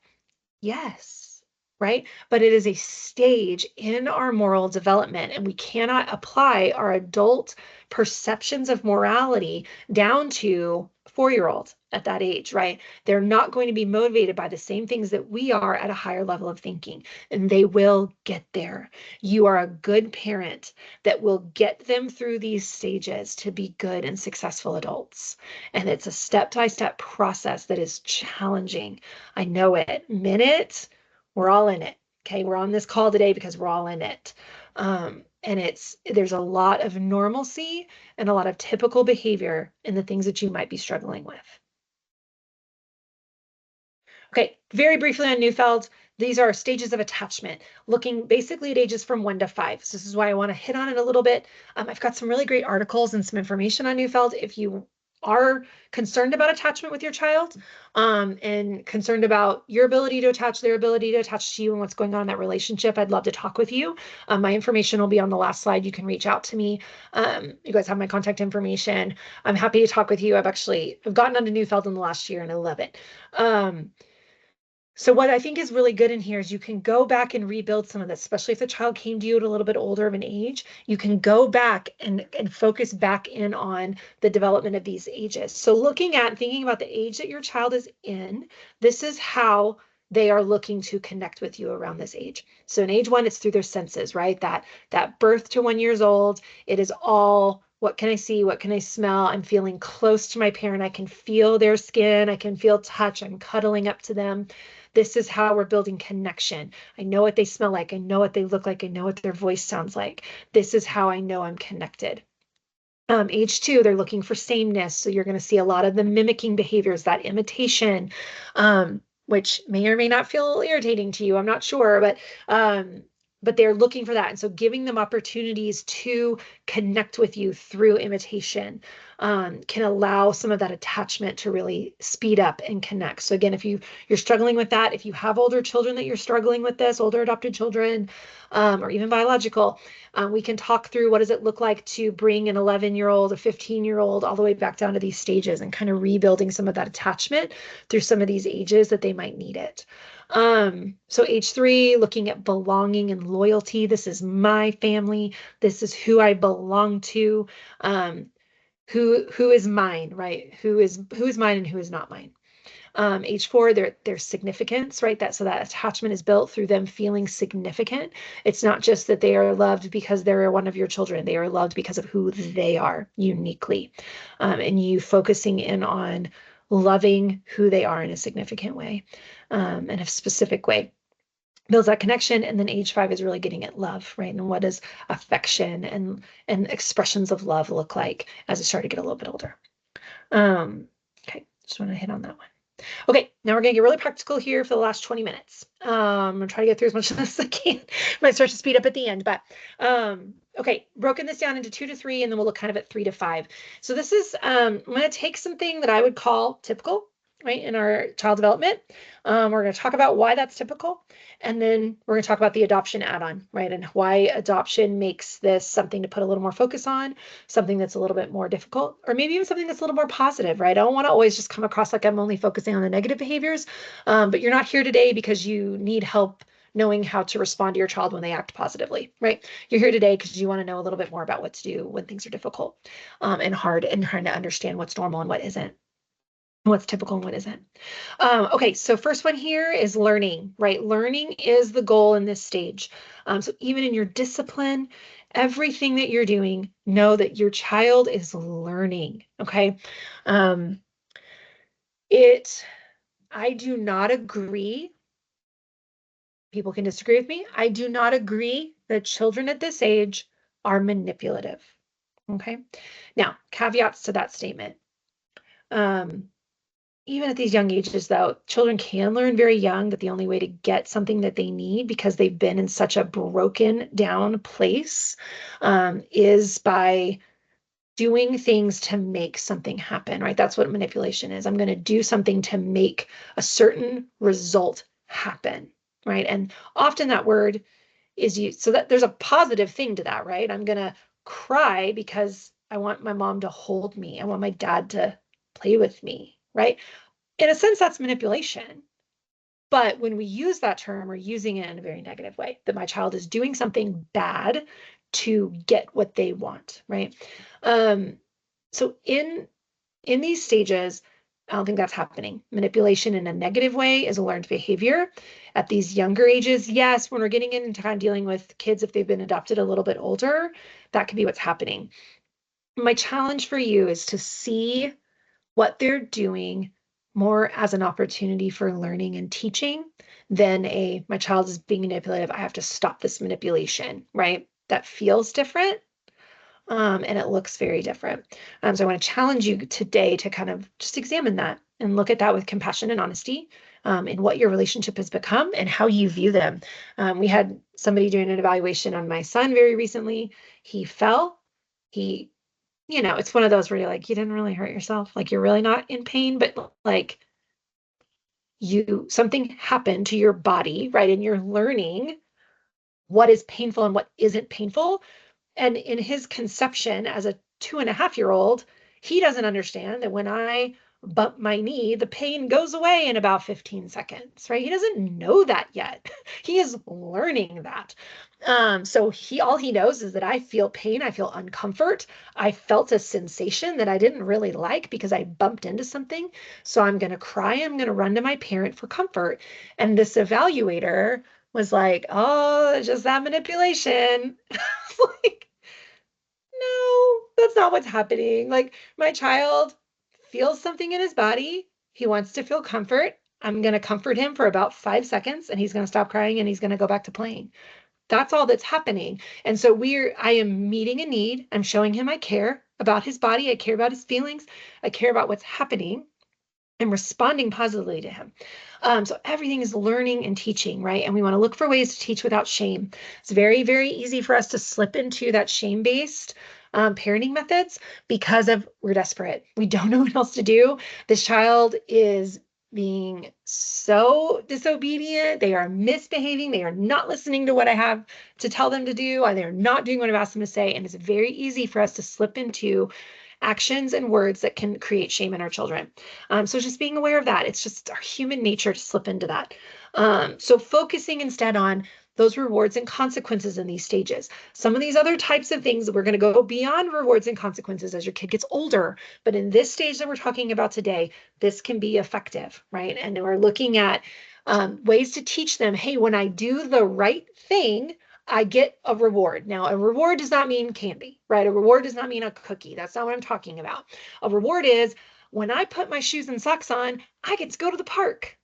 Yes, right? But it is a stage in our moral development, and we cannot apply our adult perceptions of morality down to 4-year-olds at that age, right? They're not going to be motivated by the same things that we are at a higher level of thinking, and they will get there. You are a good parent that will get them through these stages to be good and successful adults. And it's a step-by-step process that is challenging. I know it. Minute, we're all in it. Okay, we're on this call today because we're all in it. And there's a lot of normalcy and a lot of typical behavior in the things that you might be struggling with. Okay, very briefly on Neufeld, these are stages of attachment, looking basically at ages from 1 to 5. So this is why I want to hit on it a little bit. I've got some really great articles and some information on Neufeld if you are concerned about attachment with your child, and concerned about your ability to attach, their ability to attach to you, and what's going on in that relationship. I'd love to talk with you. My information will be on the last slide. You can reach out to me. You guys have my contact information. I'm happy to talk with you. I've gotten onto Neufeld in the last year and I love it. So what I think is really good in here is you can go back and rebuild some of this, especially if the child came to you at a little bit older of an age. You can go back and focus back in on the development of these ages. So thinking about the age that your child is in, this is how they are looking to connect with you around this age. So in age 1, it's through their senses, right? That birth to 1 years old, it is all, what can I see? What can I smell? I'm feeling close to my parent. I can feel their skin. I can feel touch. I'm cuddling up to them. This is how we're building connection. I know what they smell like. I know what they look like. I know what their voice sounds like. This is how I know I'm connected. Age 2, they're looking for sameness. So you're going to see a lot of the mimicking behaviors, that imitation, which may or may not feel irritating to you. I'm not sure, but they're looking for that. And so giving them opportunities to connect with you through imitation can allow some of that attachment to really speed up and connect. So again, if you're struggling with that, if you have older children that you're struggling with this, older adopted children, or even biological, we can talk through what does it look like to bring an 11-year-old, a 15-year-old all the way back down to these stages and kind of rebuilding some of that attachment through some of these ages that they might need it. So age 3, looking at belonging and loyalty. This is my family. This is who I belong to. Who is mine, right? Who is mine and who is not mine. Age 4, their significance, right? So that attachment is built through them feeling significant. It's not just that they are loved because they're one of your children. They are loved because of who they are uniquely. And you focusing in on loving who they are in a significant way, in a specific way, builds that connection. And then age 5 is really getting at love, right? And what does affection and expressions of love look like as they start to get a little bit older? Okay, just want to hit on that one. Okay, now we're going to get really practical here for the last 20 minutes. I'm going to try to get through as much of this as I can. Might start to speed up at the end, but okay, broken this down into 2 to 3, and then we'll look kind of at 3 to 5. So this is, I'm going to take something that I would call typical, right, in our child development. We're going to talk about why that's typical, and then we're going to talk about the adoption add-on, right, and why adoption makes this something to put a little more focus on, something that's a little bit more difficult, or maybe even something that's a little more positive, right? I don't want to always just come across like I'm only focusing on the negative behaviors, but you're not here today because you need help knowing how to respond to your child when they act positively, right? You're here today because you want to know a little bit more about what to do when things are difficult and hard, and trying to understand what's normal and what isn't, what's typical and what isn't. Okay, so first one here is learning, right? Learning is the goal in this stage. So even in your discipline, everything that you're doing, know that your child is learning, okay? I do not agree. People can disagree with me. I do not agree that children at this age are manipulative, okay? Now, caveats to that statement. Even at these young ages, though, children can learn very young that the only way to get something that they need, because they've been in such a broken down place, is by doing things to make something happen, right? That's what manipulation is. I'm going to do something to make a certain result happen, right? And often that word is used, so that there's a positive thing to that, right? I'm going to cry because I want my mom to hold me. I want my dad to play with me, right? In a sense, that's manipulation. But when we use that term, we're using it in a very negative way, that my child is doing something bad to get what they want, right? So in these stages, I don't think that's happening. Manipulation in a negative way is a learned behavior. At these younger ages, yes, when we're getting into kind of dealing with kids, if they've been adopted a little bit older, that could be what's happening. My challenge for you is to see what they're doing more as an opportunity for learning and teaching than my child is being manipulative, I have to stop this manipulation, right? That feels different. And it looks very different. So I want to challenge you today to kind of just examine that and look at that with compassion and honesty, in what your relationship has become and how you view them. We had somebody doing an evaluation on my son very recently. He fell. It's one of those where you're like, you didn't really hurt yourself. Like, you're really not in pain, but like something happened to your body, right? And you're learning what is painful and what isn't painful. And in his conception as a 2.5-year-old, he doesn't understand that when I bump my knee, the pain goes away in about 15 seconds, right? He doesn't know that yet. He is learning that. So all he knows is that I feel pain, I feel uncomfort. I felt a sensation that I didn't really like because I bumped into something. So I'm going to cry. I'm going to run to my parent for comfort. And this evaluator was like, oh, just that manipulation. Like, no, that's not what's happening. Like, my child feels something in his body. He wants to feel comfort. I'm going to comfort him for about 5 seconds and he's going to stop crying and he's going to go back to playing. That's all that's happening. And so I am meeting a need. I'm showing him I care about his body. I care about his feelings. I care about what's happening and responding positively to him. So everything is learning and teaching, right? And we want to look for ways to teach without shame. It's very, very easy for us to slip into that shame-based parenting methods because we're desperate. We don't know what else to do. This child is being so disobedient. They are misbehaving. They are not listening to what I have to tell them to do. They're not doing what I've asked them to say. And it's very easy for us to slip into actions and words that can create shame in our children. So just being aware of that. It's just our human nature to slip into that. So focusing instead on those rewards and consequences in these stages. Some of these other types of things, we're going to go beyond rewards and consequences as your kid gets older. But in this stage that we're talking about today, this can be effective, right? And we're looking at ways to teach them, hey, when I do the right thing, I get a reward. Now, a reward does not mean candy, right? A reward does not mean a cookie. That's not what I'm talking about. A reward is when I put my shoes and socks on, I get to go to the park.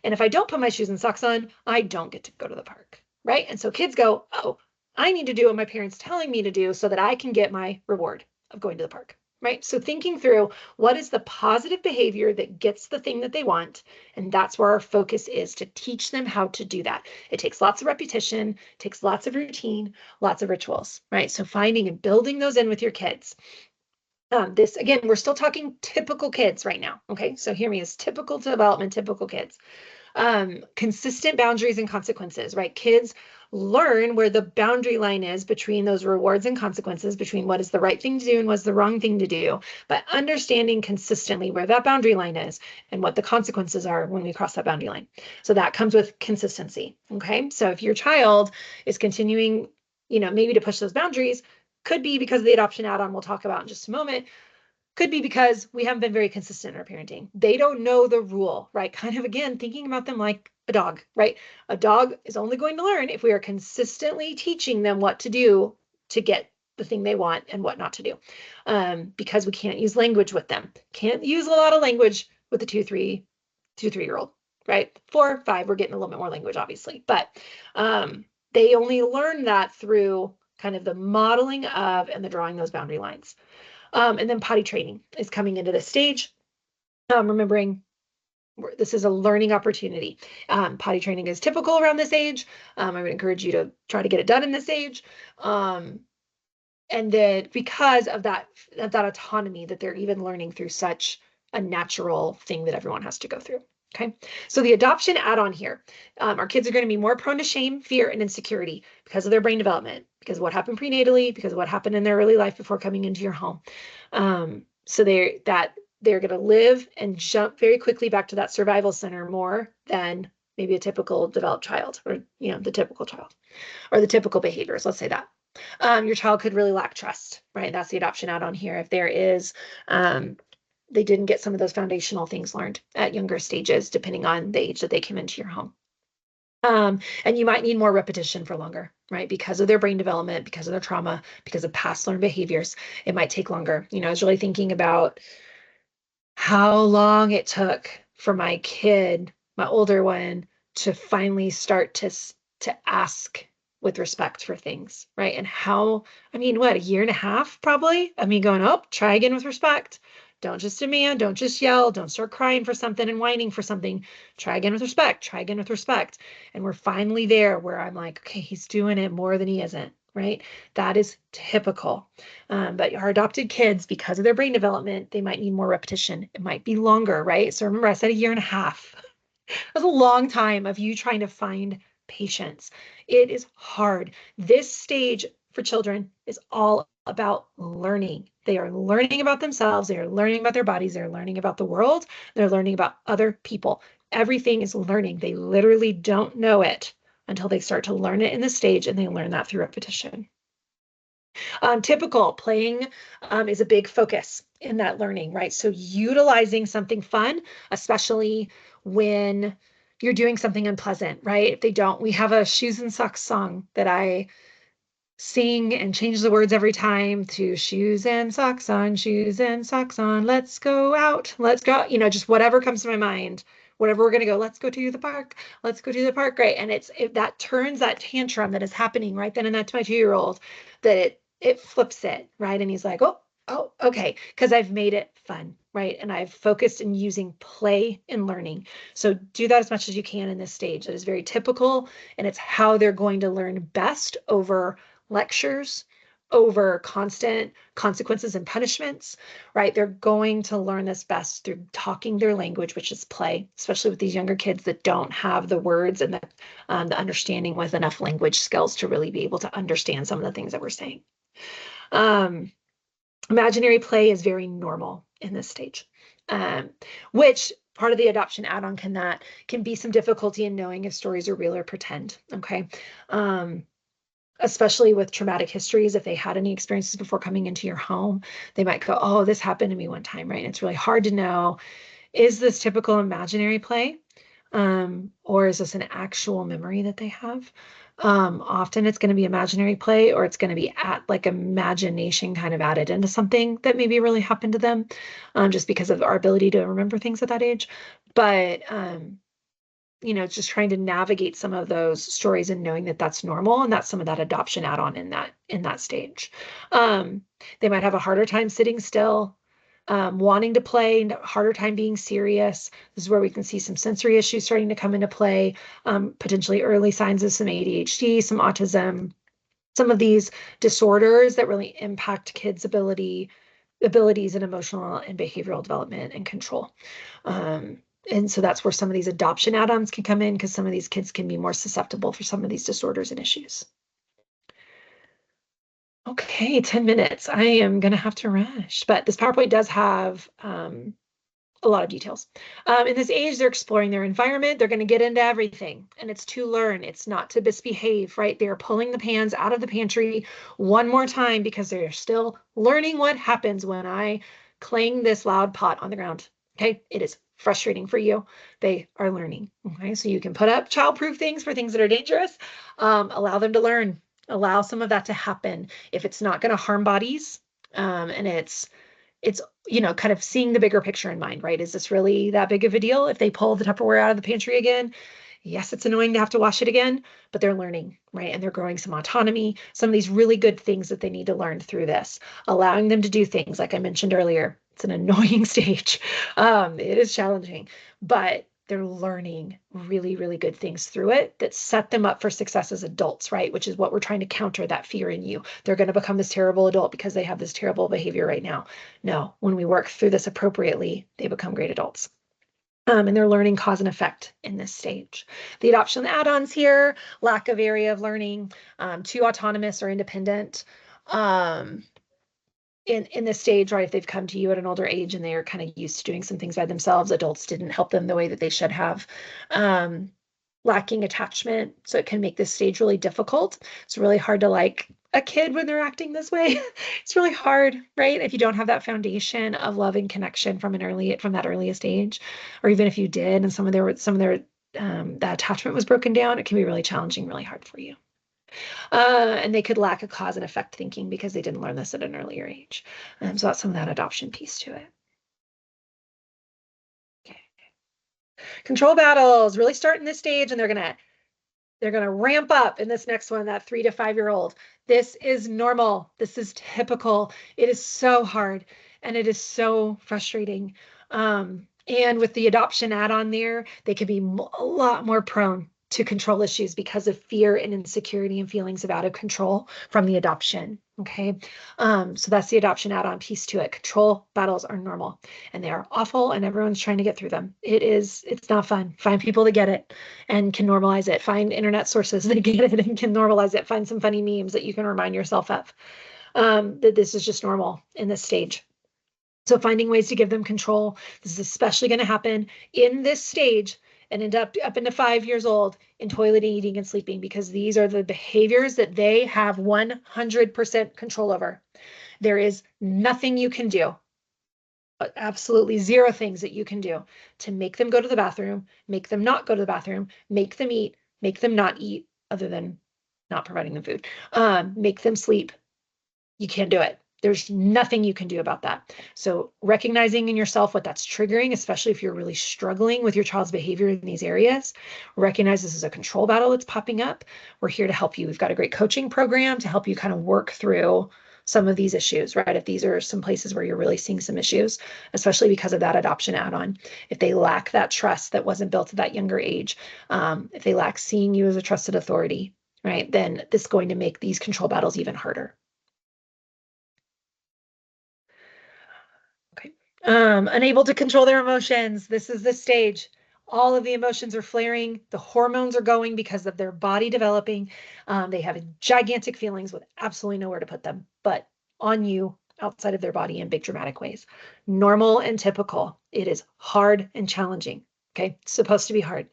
And if I don't put my shoes and socks on, I don't get to go to the park, right? And so kids go, oh, I need to do what my parents telling me to do so that I can get my reward of going to the park, right? So thinking through what is the positive behavior that gets the thing that they want. And that's where our focus is, to teach them how to do that. It takes lots of repetition, takes lots of routine, lots of rituals, right? So finding and building those in with your kids. This, again, we're still talking typical kids right now. Okay, so hear me, as typical development, typical kids. Consistent boundaries and consequences, right? Kids learn where the boundary line is between those rewards and consequences, between what is the right thing to do and what's the wrong thing to do, but understanding consistently where that boundary line is and what the consequences are when we cross that boundary line. So that comes with consistency. Okay, so if your child is continuing, maybe to push those boundaries, could be because of the adoption add-on we'll talk about in just a moment. Could be because we haven't been very consistent in our parenting. They don't know the rule, right? Kind of, again, thinking about them like a dog, right? A dog is only going to learn if we are consistently teaching them what to do to get the thing they want and what not to do. Because we can't use language with them. Can't use a lot of language with a 2-3-year-old, right? 4, 5, we're getting a little bit more language, obviously. But they only learn that through kind of the modeling of and the drawing those boundary lines. And then potty training is coming into this stage. Remembering this is a learning opportunity. Potty training is typical around this age. I would encourage you to try to get it done in this age. And then because of that autonomy that they're even learning through such a natural thing that everyone has to go through. Okay, so the adoption add-on here, our kids are going to be more prone to shame, fear, and insecurity because of their brain development, because of what happened prenatally, because of what happened in their early life before coming into your home. So they're going to live and jump very quickly back to that survival center more than maybe a typical developed child, or the typical child, or the typical behaviors. Let's say that. Your child could really lack trust, right? That's the adoption add-on here. If there is they didn't get some of those foundational things learned at younger stages, depending on the age that they came into your home. And you might need more repetition for longer, right? Because of their brain development, because of their trauma, because of past learned behaviors, it might take longer. I was really thinking about how long it took for my kid, my older one, to finally start to ask with respect for things, right? And how, a year and a half probably? Going, oh, try again with respect. Don't just demand, don't just yell, don't start crying for something and whining for something. Try again with respect, try again with respect. And we're finally there where I'm like, okay, he's doing it more than he isn't, right? That is typical. But our adopted kids, because of their brain development, they might need more repetition. It might be longer, right? So remember, I said a year and a half. That's a long time of you trying to find patience. It is hard. This stage for children is all about learning. They are learning about themselves. They are learning about their bodies. They're learning about the world. They're learning about other people. Everything is learning. They literally don't know it until they start to learn it in the stage, and they learn that through repetition. Typical playing is a big focus in that learning, right? So utilizing something fun, especially when you're doing something unpleasant, right? If they don't, we have a shoes and socks song that I sing and change the words every time to shoes and socks on, shoes and socks on, let's go out, let's go, just whatever comes to my mind, whatever we're going to go, let's go to the park, let's go to the park, right? And that turns that tantrum that is happening right then and that to my 2-year-old, that it flips it, right? And he's like, oh, okay, because I've made it fun, right? And I've focused in using play and learning. So do that as much as you can in this stage. That is very typical, and it's how they're going to learn best over lectures, over constant consequences and punishments, right? They're going to learn this best through talking their language, which is play, especially with these younger kids that don't have the words and the understanding with enough language skills to really be able to understand some of the things that we're saying. Imaginary play is very normal in this stage, which part of the adoption add-on can be some difficulty in knowing if stories are real or pretend, okay? Especially with traumatic histories, if they had any experiences before coming into your home, they might go, oh, this happened to me one time, right? And it's really hard to know, is this typical imaginary play? Or is this an actual memory that they have? Often it's going to be imaginary play, or it's going to be like imagination kind of added into something that maybe really happened to them, just because of our ability to remember things at that age. But just trying to navigate some of those stories and knowing that that's normal, and that's some of that adoption add-on in that stage. They might have a harder time sitting still, wanting to play, harder time being serious. This is where we can see some sensory issues starting to come into play, potentially early signs of some ADHD, some autism, some of these disorders that really impact kids' abilities in emotional and behavioral development and control. And so that's where some of these adoption add-ons can come in, because some of these kids can be more susceptible for some of these disorders and issues. Okay, 10 minutes. I am going to have to rush, but this PowerPoint does have a lot of details. In this age, they're exploring their environment. They're going to get into everything, and it's to learn. It's not to misbehave, right? They're pulling the pans out of the pantry one more time because they're still learning what happens when I clang this loud pot on the ground. Okay, it is frustrating for you. They are learning. Okay, so you can put up childproof things for things that are dangerous. Allow them to learn. Allow some of that to happen. If it's not going to harm bodies, and it's kind of seeing the bigger picture in mind, right? Is this really that big of a deal if they pull the Tupperware out of the pantry again? Yes, it's annoying to have to wash it again, but they're learning, right? And they're growing some autonomy, some of these really good things that they need to learn through this, allowing them to do things like I mentioned earlier. It's an annoying stage. It is challenging, but they're learning really, really good things through it that set them up for success as adults, right? Which is what we're trying to counter, that fear in you. They're going to become this terrible adult because they have this terrible behavior right now. No, when we work through this appropriately, they become great adults. And they're learning cause and effect in this stage. The adoption add-ons here, lack of area of learning, too autonomous or independent. In this stage, right, if they've come to you at an older age and they are kind of used to doing some things by themselves, adults didn't help them the way that they should have. Lacking attachment, so it can make this stage really difficult. It's really hard to like a kid when they're acting this way. It's really hard, right? If you don't have that foundation of love and connection from that earliest age, or even if you did and some of their that attachment was broken down, it can be really challenging, really hard for you. And they could lack a cause and effect thinking because they didn't learn this at an earlier age. So that's some of that adoption piece to it. Okay. Control battles really start in this stage, and they're gonna ramp up in this next one, that 3 to 5-year-old. This is normal. This is typical. It is so hard, and it is so frustrating. And with the adoption add-on there, they can be a lot more prone to control issues because of fear and insecurity and feelings of out of control from the adoption. Okay. So that's the adoption add-on piece to it. Control battles are normal, and they are awful, and everyone's trying to get through them. It's not fun. Find people that get it and can normalize it. Find internet sources that get it and can normalize it. Find some funny memes that you can remind yourself of. that this is just normal in this stage. So finding ways to give them control. This is especially going to happen in this stage and end up into 5 years old in toileting, eating, and sleeping, because these are the behaviors that they have 100% control over. There is nothing you can do, absolutely zero things that you can do to make them go to the bathroom, make them not go to the bathroom, make them eat, make them not eat, other than not providing them food, make them sleep. You can't do it. There's nothing you can do about that. So recognizing in yourself what that's triggering, especially if you're really struggling with your child's behavior in these areas, recognize this is a control battle that's popping up. We're here to help you. We've got a great coaching program to help you kind of work through some of these issues, right? If these are some places where you're really seeing some issues, especially because of that adoption add-on, if they lack that trust that wasn't built at that younger age, if they lack seeing you as a trusted authority, right, then this is going to make these control battles even harder. Okay. Unable to control their emotions. This is the stage. All of the emotions are flaring. The hormones are going because of their body developing. They have gigantic feelings with absolutely nowhere to put them, but on you, outside of their body, in big dramatic ways. Normal and typical. It is hard and challenging. Okay. It's supposed to be hard.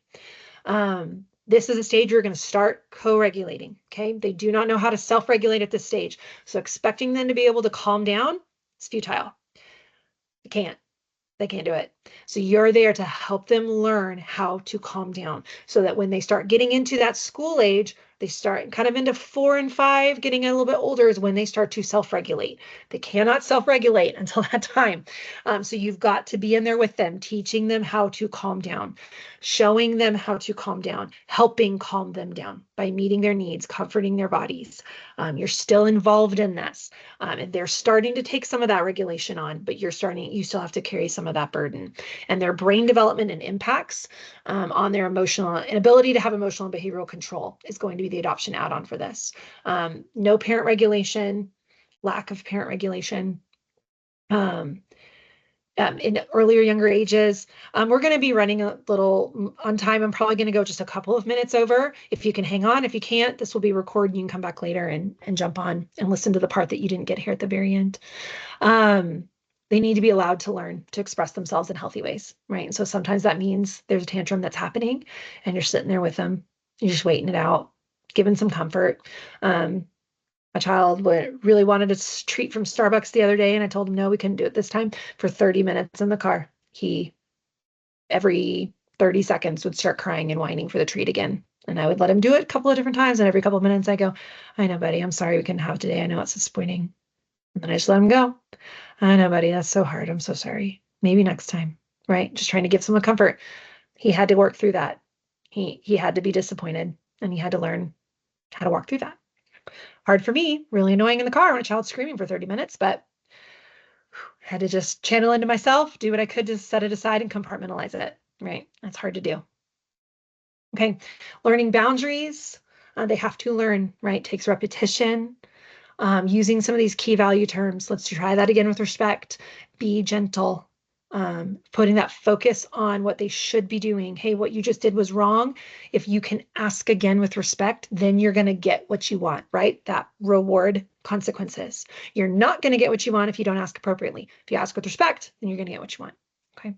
This is a stage you're going to start co-regulating. Okay. They do not know how to self-regulate at this stage. So expecting them to be able to calm down is futile. They can't. They can't do it. So you're there to help them learn how to calm down so that when they start getting into that school age, they start kind of into 4 and 5, getting a little bit older is when they start to self-regulate. They cannot self-regulate until that time. So you've got to be in there with them, teaching them how to calm down, showing them how to calm down, helping calm them down by meeting their needs, comforting their bodies. You're still involved in this. And they're starting to take some of that regulation on, but you still have to carry some of that burden. And their brain development and impacts on their emotional and ability to have emotional and behavioral control is going to be the adoption add-on for this. No parent regulation, lack of parent regulation. In earlier, younger ages. We're going to be running a little on time. I'm probably going to go just a couple of minutes over. If you can hang on, if you can't, this will be recorded. You can come back later and jump on and listen to the part that you didn't get here at the very end. They need to be allowed to learn to express themselves in healthy ways, right? And so sometimes that means there's a tantrum that's happening and you're sitting there with them. You're just waiting it out, giving some comfort. A child really wanted a treat from Starbucks the other day, and I told him, no, we couldn't do it this time. For 30 minutes in the car, he, every 30 seconds, would start crying and whining for the treat again. And I would let him do it a couple of different times, and every couple of minutes I go, I know, buddy, I'm sorry we couldn't have it today. I know it's disappointing. And then I just let him go. I know, buddy, that's so hard. I'm so sorry. Maybe next time, right? Just trying to give someone comfort. He had to work through that. He had to be disappointed, and he had to learn how to walk through that. Hard for me, really annoying in the car when a child's screaming for 30 minutes, but had to just channel into myself, do what I could to set it aside and compartmentalize it, right? That's hard to do. Okay, learning boundaries, they have to learn, right? Takes repetition. Using some of these key value terms. Let's try that again with respect. Be gentle. Putting that focus on what they should be doing. Hey, what you just did was wrong. If you can ask again with respect, then you're going to get what you want, right? That reward consequences. You're not going to get what you want if you don't ask appropriately. If you ask with respect, then you're going to get what you want. Okay.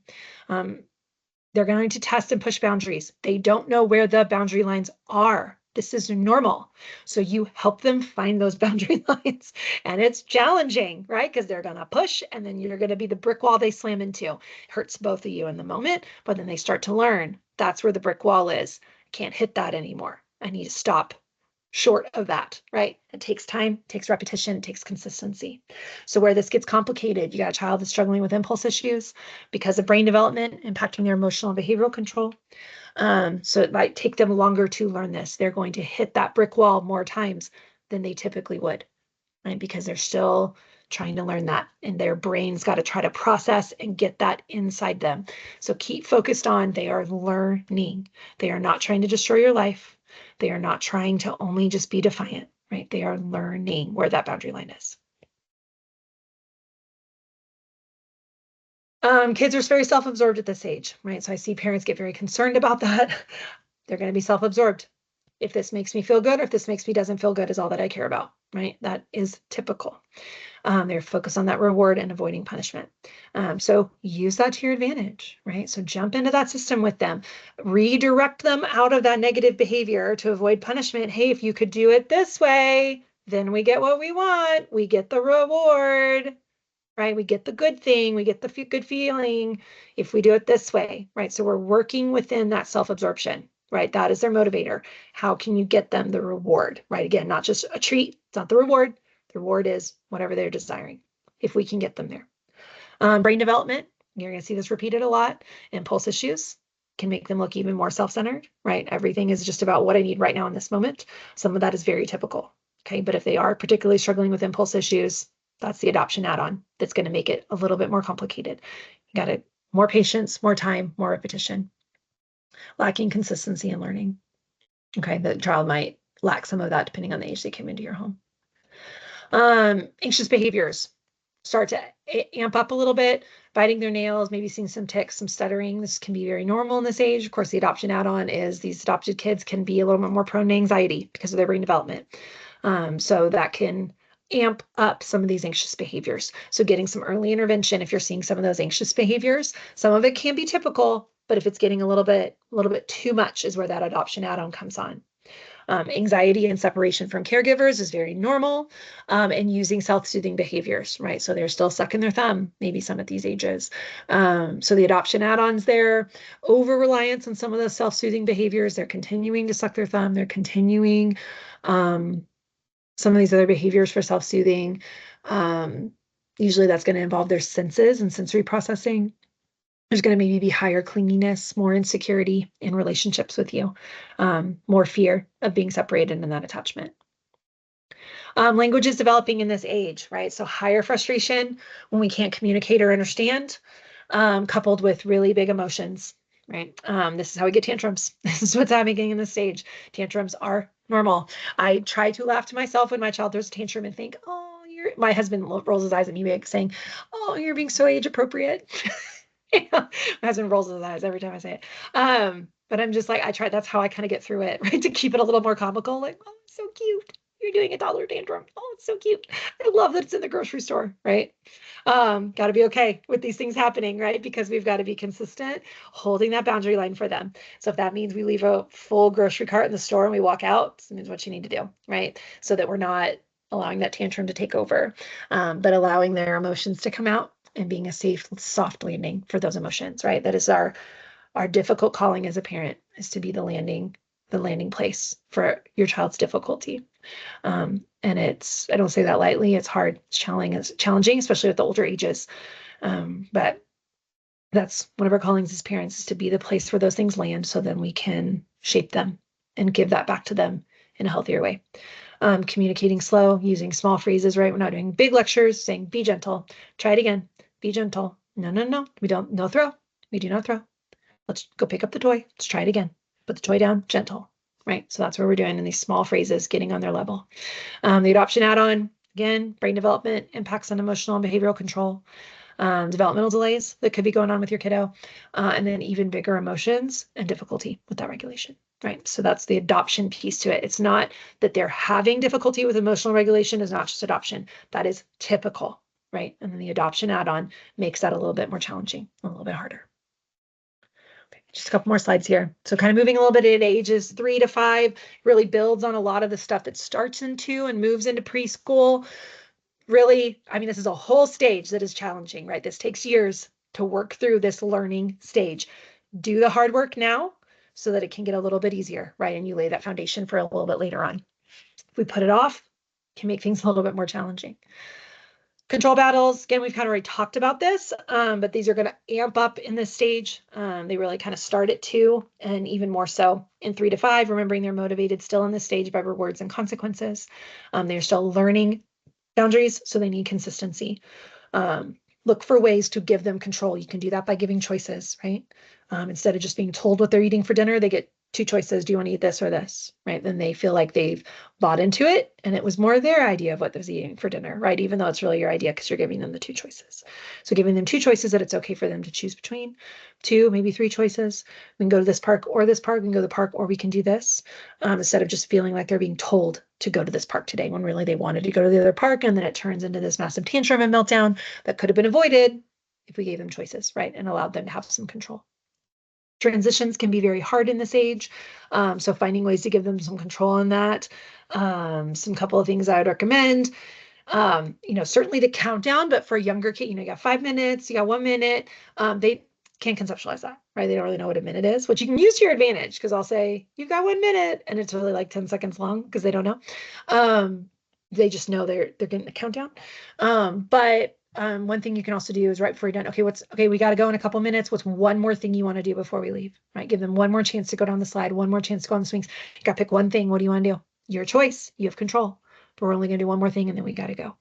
They're going to test and push boundaries. They don't know where the boundary lines are. This is normal. So you help them find those boundary lines. And it's challenging, right? Because they're going to push and then you're going to be the brick wall they slam into. It hurts both of you in the moment, but then they start to learn. That's where the brick wall is. I can't hit that anymore. I need to stop short of that, right? It takes time, takes repetition, takes consistency. So where this gets complicated, you got a child that's struggling with impulse issues because of brain development impacting their emotional and behavioral control. So it might take them longer to learn this. They're going to hit that brick wall more times than they typically would, right? Because they're still trying to learn that and their brain's got to try to process and get that inside them. So keep focused on they are learning. They are not trying to destroy your life. They are not trying to only just be defiant, right? They are learning where that boundary line is. Kids are very self-absorbed at this age, right? So I see parents get very concerned about that. They're going to be self-absorbed. If this makes me feel good or if this makes me doesn't feel good is all that I care about, right? That is typical. They're focused on that reward and avoiding punishment. So use that to your advantage, right? So jump into that system with them, redirect them out of that negative behavior to avoid punishment. Hey, if you could do it this way, then we get what we want. We get the reward, right? We get the good thing. We get the good feeling if we do it this way, right? So we're working within that self-absorption, right? That is their motivator. How can you get them the reward, right? Again, not just a treat. It's not the reward. The reward is whatever they're desiring, if we can get them there. Brain development, you're going to see this repeated a lot. Impulse issues can make them look even more self-centered, right? Everything is just about what I need right now in this moment. Some of that is very typical, okay? But if they are particularly struggling with impulse issues, that's the adoption add-on that's going to make it a little bit more complicated. You got to more patience, more time, more repetition. Lacking consistency in learning. Okay, the child might lack some of that depending on the age they came into your home. Anxious behaviors start to amp up a little bit, biting their nails, maybe seeing some tics, some stuttering. This can be very normal in this age. Of course, the adoption add-on is these adopted kids can be a little bit more prone to anxiety because of their brain development. So that can amp up some of these anxious behaviors. So getting some early intervention if you're seeing some of those anxious behaviors. Some of it can be typical, but if it's getting a little bit too much is where that adoption add-on comes on. Anxiety and separation from caregivers is very normal, and using self-soothing behaviors, right? So they're still sucking their thumb, maybe some at these ages. So the adoption add-ons there, over-reliance on some of those self-soothing behaviors. They're continuing to suck their thumb. They're continuing some of these other behaviors for self-soothing. Usually that's going to involve their senses and sensory processing. There's going to maybe be higher clinginess, more insecurity in relationships with you, more fear of being separated in that attachment. Language is developing in this age, right? So higher frustration when we can't communicate or understand, coupled with really big emotions, right? This is how we get tantrums. This is what's happening in this stage. Tantrums are normal. I try to laugh to myself when my child throws a tantrum and think, oh, my husband rolls his eyes at me saying, oh, you're being so age appropriate. My husband rolls his eyes every time I say it. But I'm just like, that's how I kind of get through it, right? To keep it a little more comical, like, oh, it's so cute. You're doing a toddler tantrum. Oh, it's so cute. I love that it's in the grocery store, right? Got to be okay with these things happening, right? Because we've got to be consistent, holding that boundary line for them. So if that means we leave a full grocery cart in the store and we walk out, that means what you need to do, right? So that we're not allowing that tantrum to take over, but allowing their emotions to come out and being a safe, soft landing for those emotions, right? That is our difficult calling as a parent, is to be the landing place for your child's difficulty. And I don't say that lightly. It's hard. It's challenging, especially with the older ages. But that's one of our callings as parents, is to be the place where those things land, so then we can shape them and give that back to them in a healthier way. Communicating slow, using small phrases, right? We're not doing big lectures, saying, be gentle, try it again, be gentle. No, no throw. We do not throw. Let's go pick up the toy. Let's try it again. Put the toy down, gentle, right? So that's what we're doing in these small phrases, getting on their level. The adoption add-on, again, brain development, impacts on emotional and behavioral control, developmental delays that could be going on with your kiddo, and then even bigger emotions and difficulty with that regulation, right? So that's the adoption piece to it. It's not that they're having difficulty with emotional regulation, is not just adoption. That is typical, right? And then the adoption add-on makes that a little bit more challenging, a little bit harder. Just a couple more slides here. So kind of moving a little bit at ages 3 to 5, really builds on a lot of the stuff that starts in 2 and moves into preschool. Really, I mean, this is a whole stage that is challenging, right? This takes years to work through this learning stage. Do the hard work now so that it can get a little bit easier, right? And you lay that foundation for a little bit later on. If we put it off, it can make things a little bit more challenging. Control battles, again, we've kind of already talked about this, but these are going to amp up in this stage. They really kind of start at 2 and even more so in 3 to 5, remembering they're motivated still in this stage by rewards and consequences. They're still learning boundaries, so they need consistency. Look for ways to give them control. You can do that by giving choices, right? Instead of just being told what they're eating for dinner, they get two choices. Do you want to eat this or this? Right? Then they feel like they've bought into it and it was more their idea of what they're eating for dinner, right? Even though it's really your idea because you're giving them the two choices. So giving them two choices that it's okay for them to choose between, two, maybe three choices. We can go to this park or this park. We can go to the park or we can do this, instead of just feeling like they're being told to go to this park today when really they wanted to go to the other park. And then it turns into this massive tantrum and meltdown that could have been avoided if we gave them choices, right? And allowed them to have some control. Transitions can be very hard in this age. So finding ways to give them some control on that. Some couple of things I would recommend. Certainly the countdown, but for a younger kid, you got 5 minutes, you got 1 minute. They can't conceptualize that, right? They don't really know what a minute is, which you can use to your advantage because I'll say, you've got 1 minute, and it's really like 10 seconds long because they don't know. They just know they're getting the countdown. But one thing you can also do is right before you're done, okay, we got to go in a couple minutes. What's one more thing you want to do before we leave, right? Give them one more chance to go down the slide, one more chance to go on the swings. You got to pick one thing. What do you want to do? Your choice. You have control. But we're only going to do one more thing and then we got to go.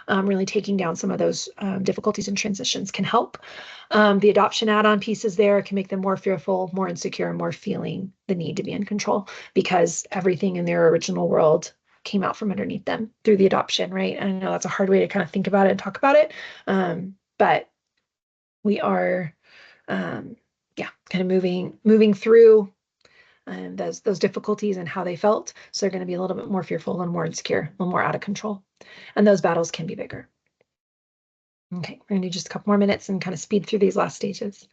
Really taking down some of those difficulties and transitions can help. The adoption add-on pieces there can make them more fearful, more insecure, and more feeling the need to be in control because everything in their original world came out from underneath them through the adoption, right? And I know that's a hard way to kind of think about it and talk about it. But we are, kind of moving through those difficulties and how they felt. So they're going to be a little bit more fearful and more insecure, a little more out of control. And those battles can be bigger. Okay, we're going to do just a couple more minutes and kind of speed through these last stages.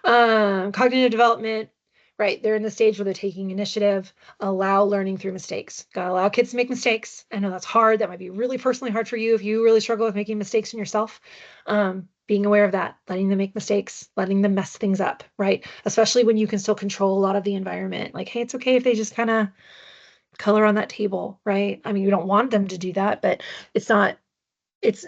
Cognitive development, right? They're in the stage where they're taking initiative, allow learning through mistakes. Gotta allow kids to make mistakes. I know that's hard. That might be really personally hard for you if you really struggle with making mistakes in yourself. Being aware of that, letting them make mistakes, letting them mess things up, right? Especially when you can still control a lot of the environment. Like, hey, it's okay if they just kind of color on that table, right? I mean, you don't want them to do that, but it's not, it's,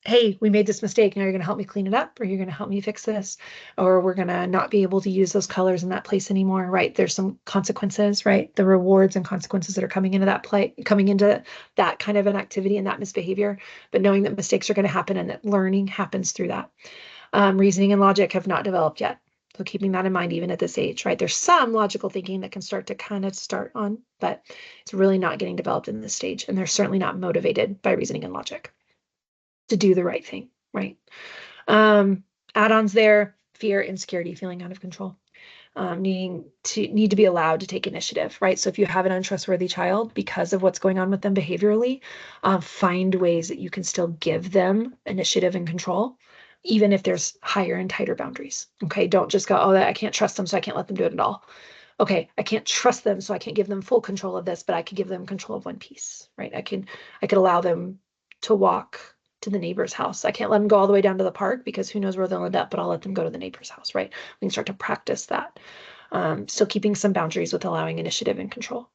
hey, we made this mistake. Now you're going to help me clean it up, or you're going to help me fix this, or we're going to not be able to use those colors in that place anymore, right? There's some consequences, right? The rewards and consequences that are coming into that kind of an activity and that misbehavior, but knowing that mistakes are going to happen and that learning happens through that. Reasoning and logic have not developed yet. So keeping that in mind, even at this age, right? There's some logical thinking that can start on, but it's really not getting developed in this stage. And they're certainly not motivated by reasoning and logic to do the right thing, right? Add-ons there, fear, insecurity, feeling out of control, need to be allowed to take initiative, right? So if you have an untrustworthy child because of what's going on with them behaviorally, find ways that you can still give them initiative and control, even if there's higher and tighter boundaries, okay? Don't just go, oh, I can't trust them, so I can't let them do it at all. Okay, I can't trust them, so I can't give them full control of this, but I could give them control of one piece, right? I could allow them to walk to the neighbor's house. I can't let them go all the way down to the park because who knows where they'll end up, but I'll let them go to the neighbor's house, right? We can start to practice that. Still keeping some boundaries with allowing initiative and control.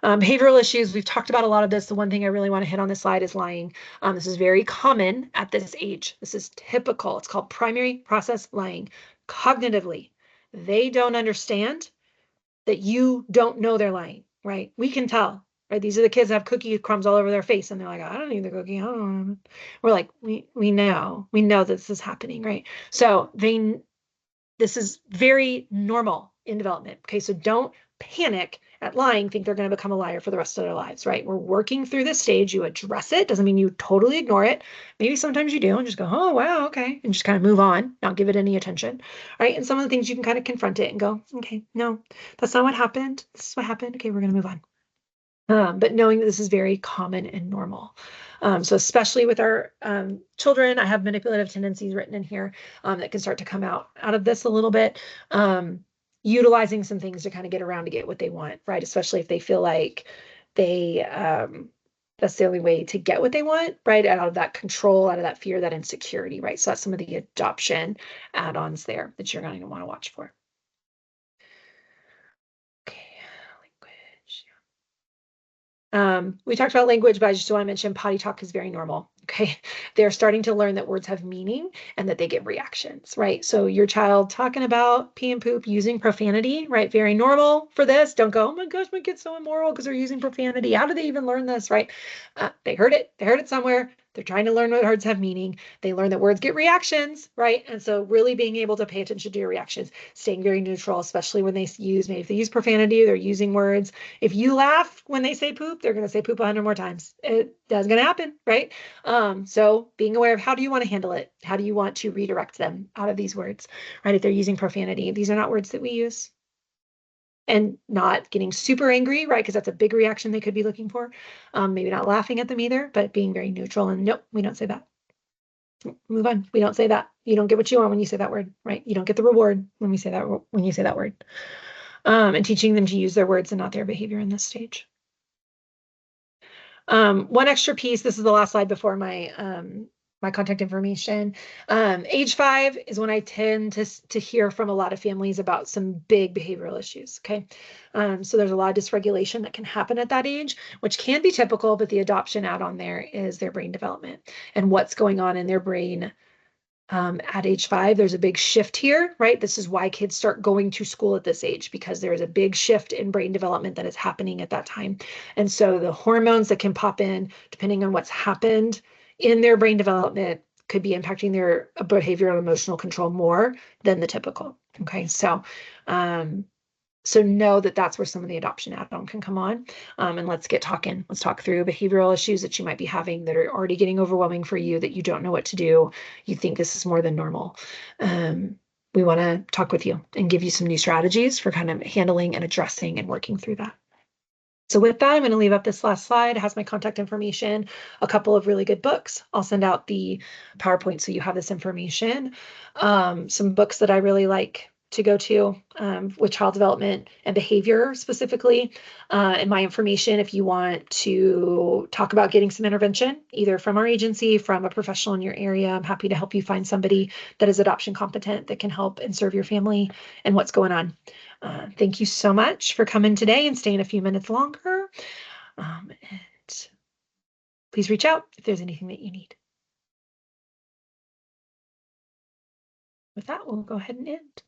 Behavioral issues, we've talked about a lot of this. The one thing I really want to hit on this slide is lying. This is very common at this age. This is typical. It's called primary process lying. Cognitively, they don't understand that you don't know they're lying, right? We can tell. Right? These are the kids that have cookie crumbs all over their face, and they're like, I don't need the cookie. I don't know. We're like, we know this is happening, right? So this is very normal in development. Okay, so don't panic at lying, think they're going to become a liar for the rest of their lives, right? We're working through this stage. You address it. Doesn't mean you totally ignore it. Maybe sometimes you do and just go, oh, wow, okay. And just kind of move on, not give it any attention, right? And some of the things you can kind of confront it and go, okay, no, that's not what happened. This is what happened. Okay, we're going to move on. But knowing that this is very common and normal. So especially with our children, I have manipulative tendencies written in here that can start to come out of this a little bit. Utilizing some things to kind of get around to get what they want, right? Especially if they feel like that's the only way to get what they want, right? Out of that control, out of that fear, that insecurity, right? So that's some of the adoption add-ons there that you're going to want to watch for. We talked about language, but I just want to mention potty talk is very normal. Okay. They're starting to learn that words have meaning and that they get reactions, right? So your child talking about pee and poop using profanity, right? Very normal for this. Don't go, oh my gosh, my kid's so immoral because they're using profanity. How do they even learn this, right? They heard it somewhere. They're trying to learn what words have meaning. They learn that words get reactions, right? And so really being able to pay attention to your reactions, staying very neutral, especially when they use, maybe if they use profanity, they're using words. If you laugh when they say poop, they're going to say poop 100 more times. That's going to happen, right? So being aware of how do you want to handle it? How do you want to redirect them out of these words, right? If they're using profanity, these are not words that we use. And not getting super angry, right? Because that's a big reaction they could be looking for. Maybe not laughing at them either, but being very neutral and nope, we don't say that. Move on. We don't say that. You don't get what you want when you say that word, right? You don't get the reward when we say that when you say that word. And teaching them to use their words and not their behavior in this stage. One extra piece. This is the last slide before my contact information. Age 5 is when I tend to hear from a lot of families about some big behavioral issues. Okay. So there's a lot of dysregulation that can happen at that age, which can be typical, but the adoption add-on there is their brain development and what's going on in their brain. At age 5, there's a big shift here, right? This is why kids start going to school at this age, because there is a big shift in brain development that is happening at that time. And so the hormones that can pop in, depending on what's happened in their brain development, could be impacting their behavioral and emotional control more than the typical. Okay, so know that that's where some of the adoption add-on can come on. And let's get talking. Let's talk through behavioral issues that you might be having that are already getting overwhelming for you, that you don't know what to do. You think this is more than normal. We want to talk with you and give you some new strategies for kind of handling and addressing and working through that. So with that, I'm going to leave up this last slide. It has my contact information, a couple of really good books. I'll send out the PowerPoint so you have this information. Some books that I really like to go to with child development and behavior specifically, and my information if you want to talk about getting some intervention, either from our agency, from a professional in your area. I'm happy to help you find somebody that is adoption competent that can help and serve your family and what's going on. Thank you so much for coming today and staying a few minutes longer. And please reach out if there's anything that you need. With that, we'll go ahead and end.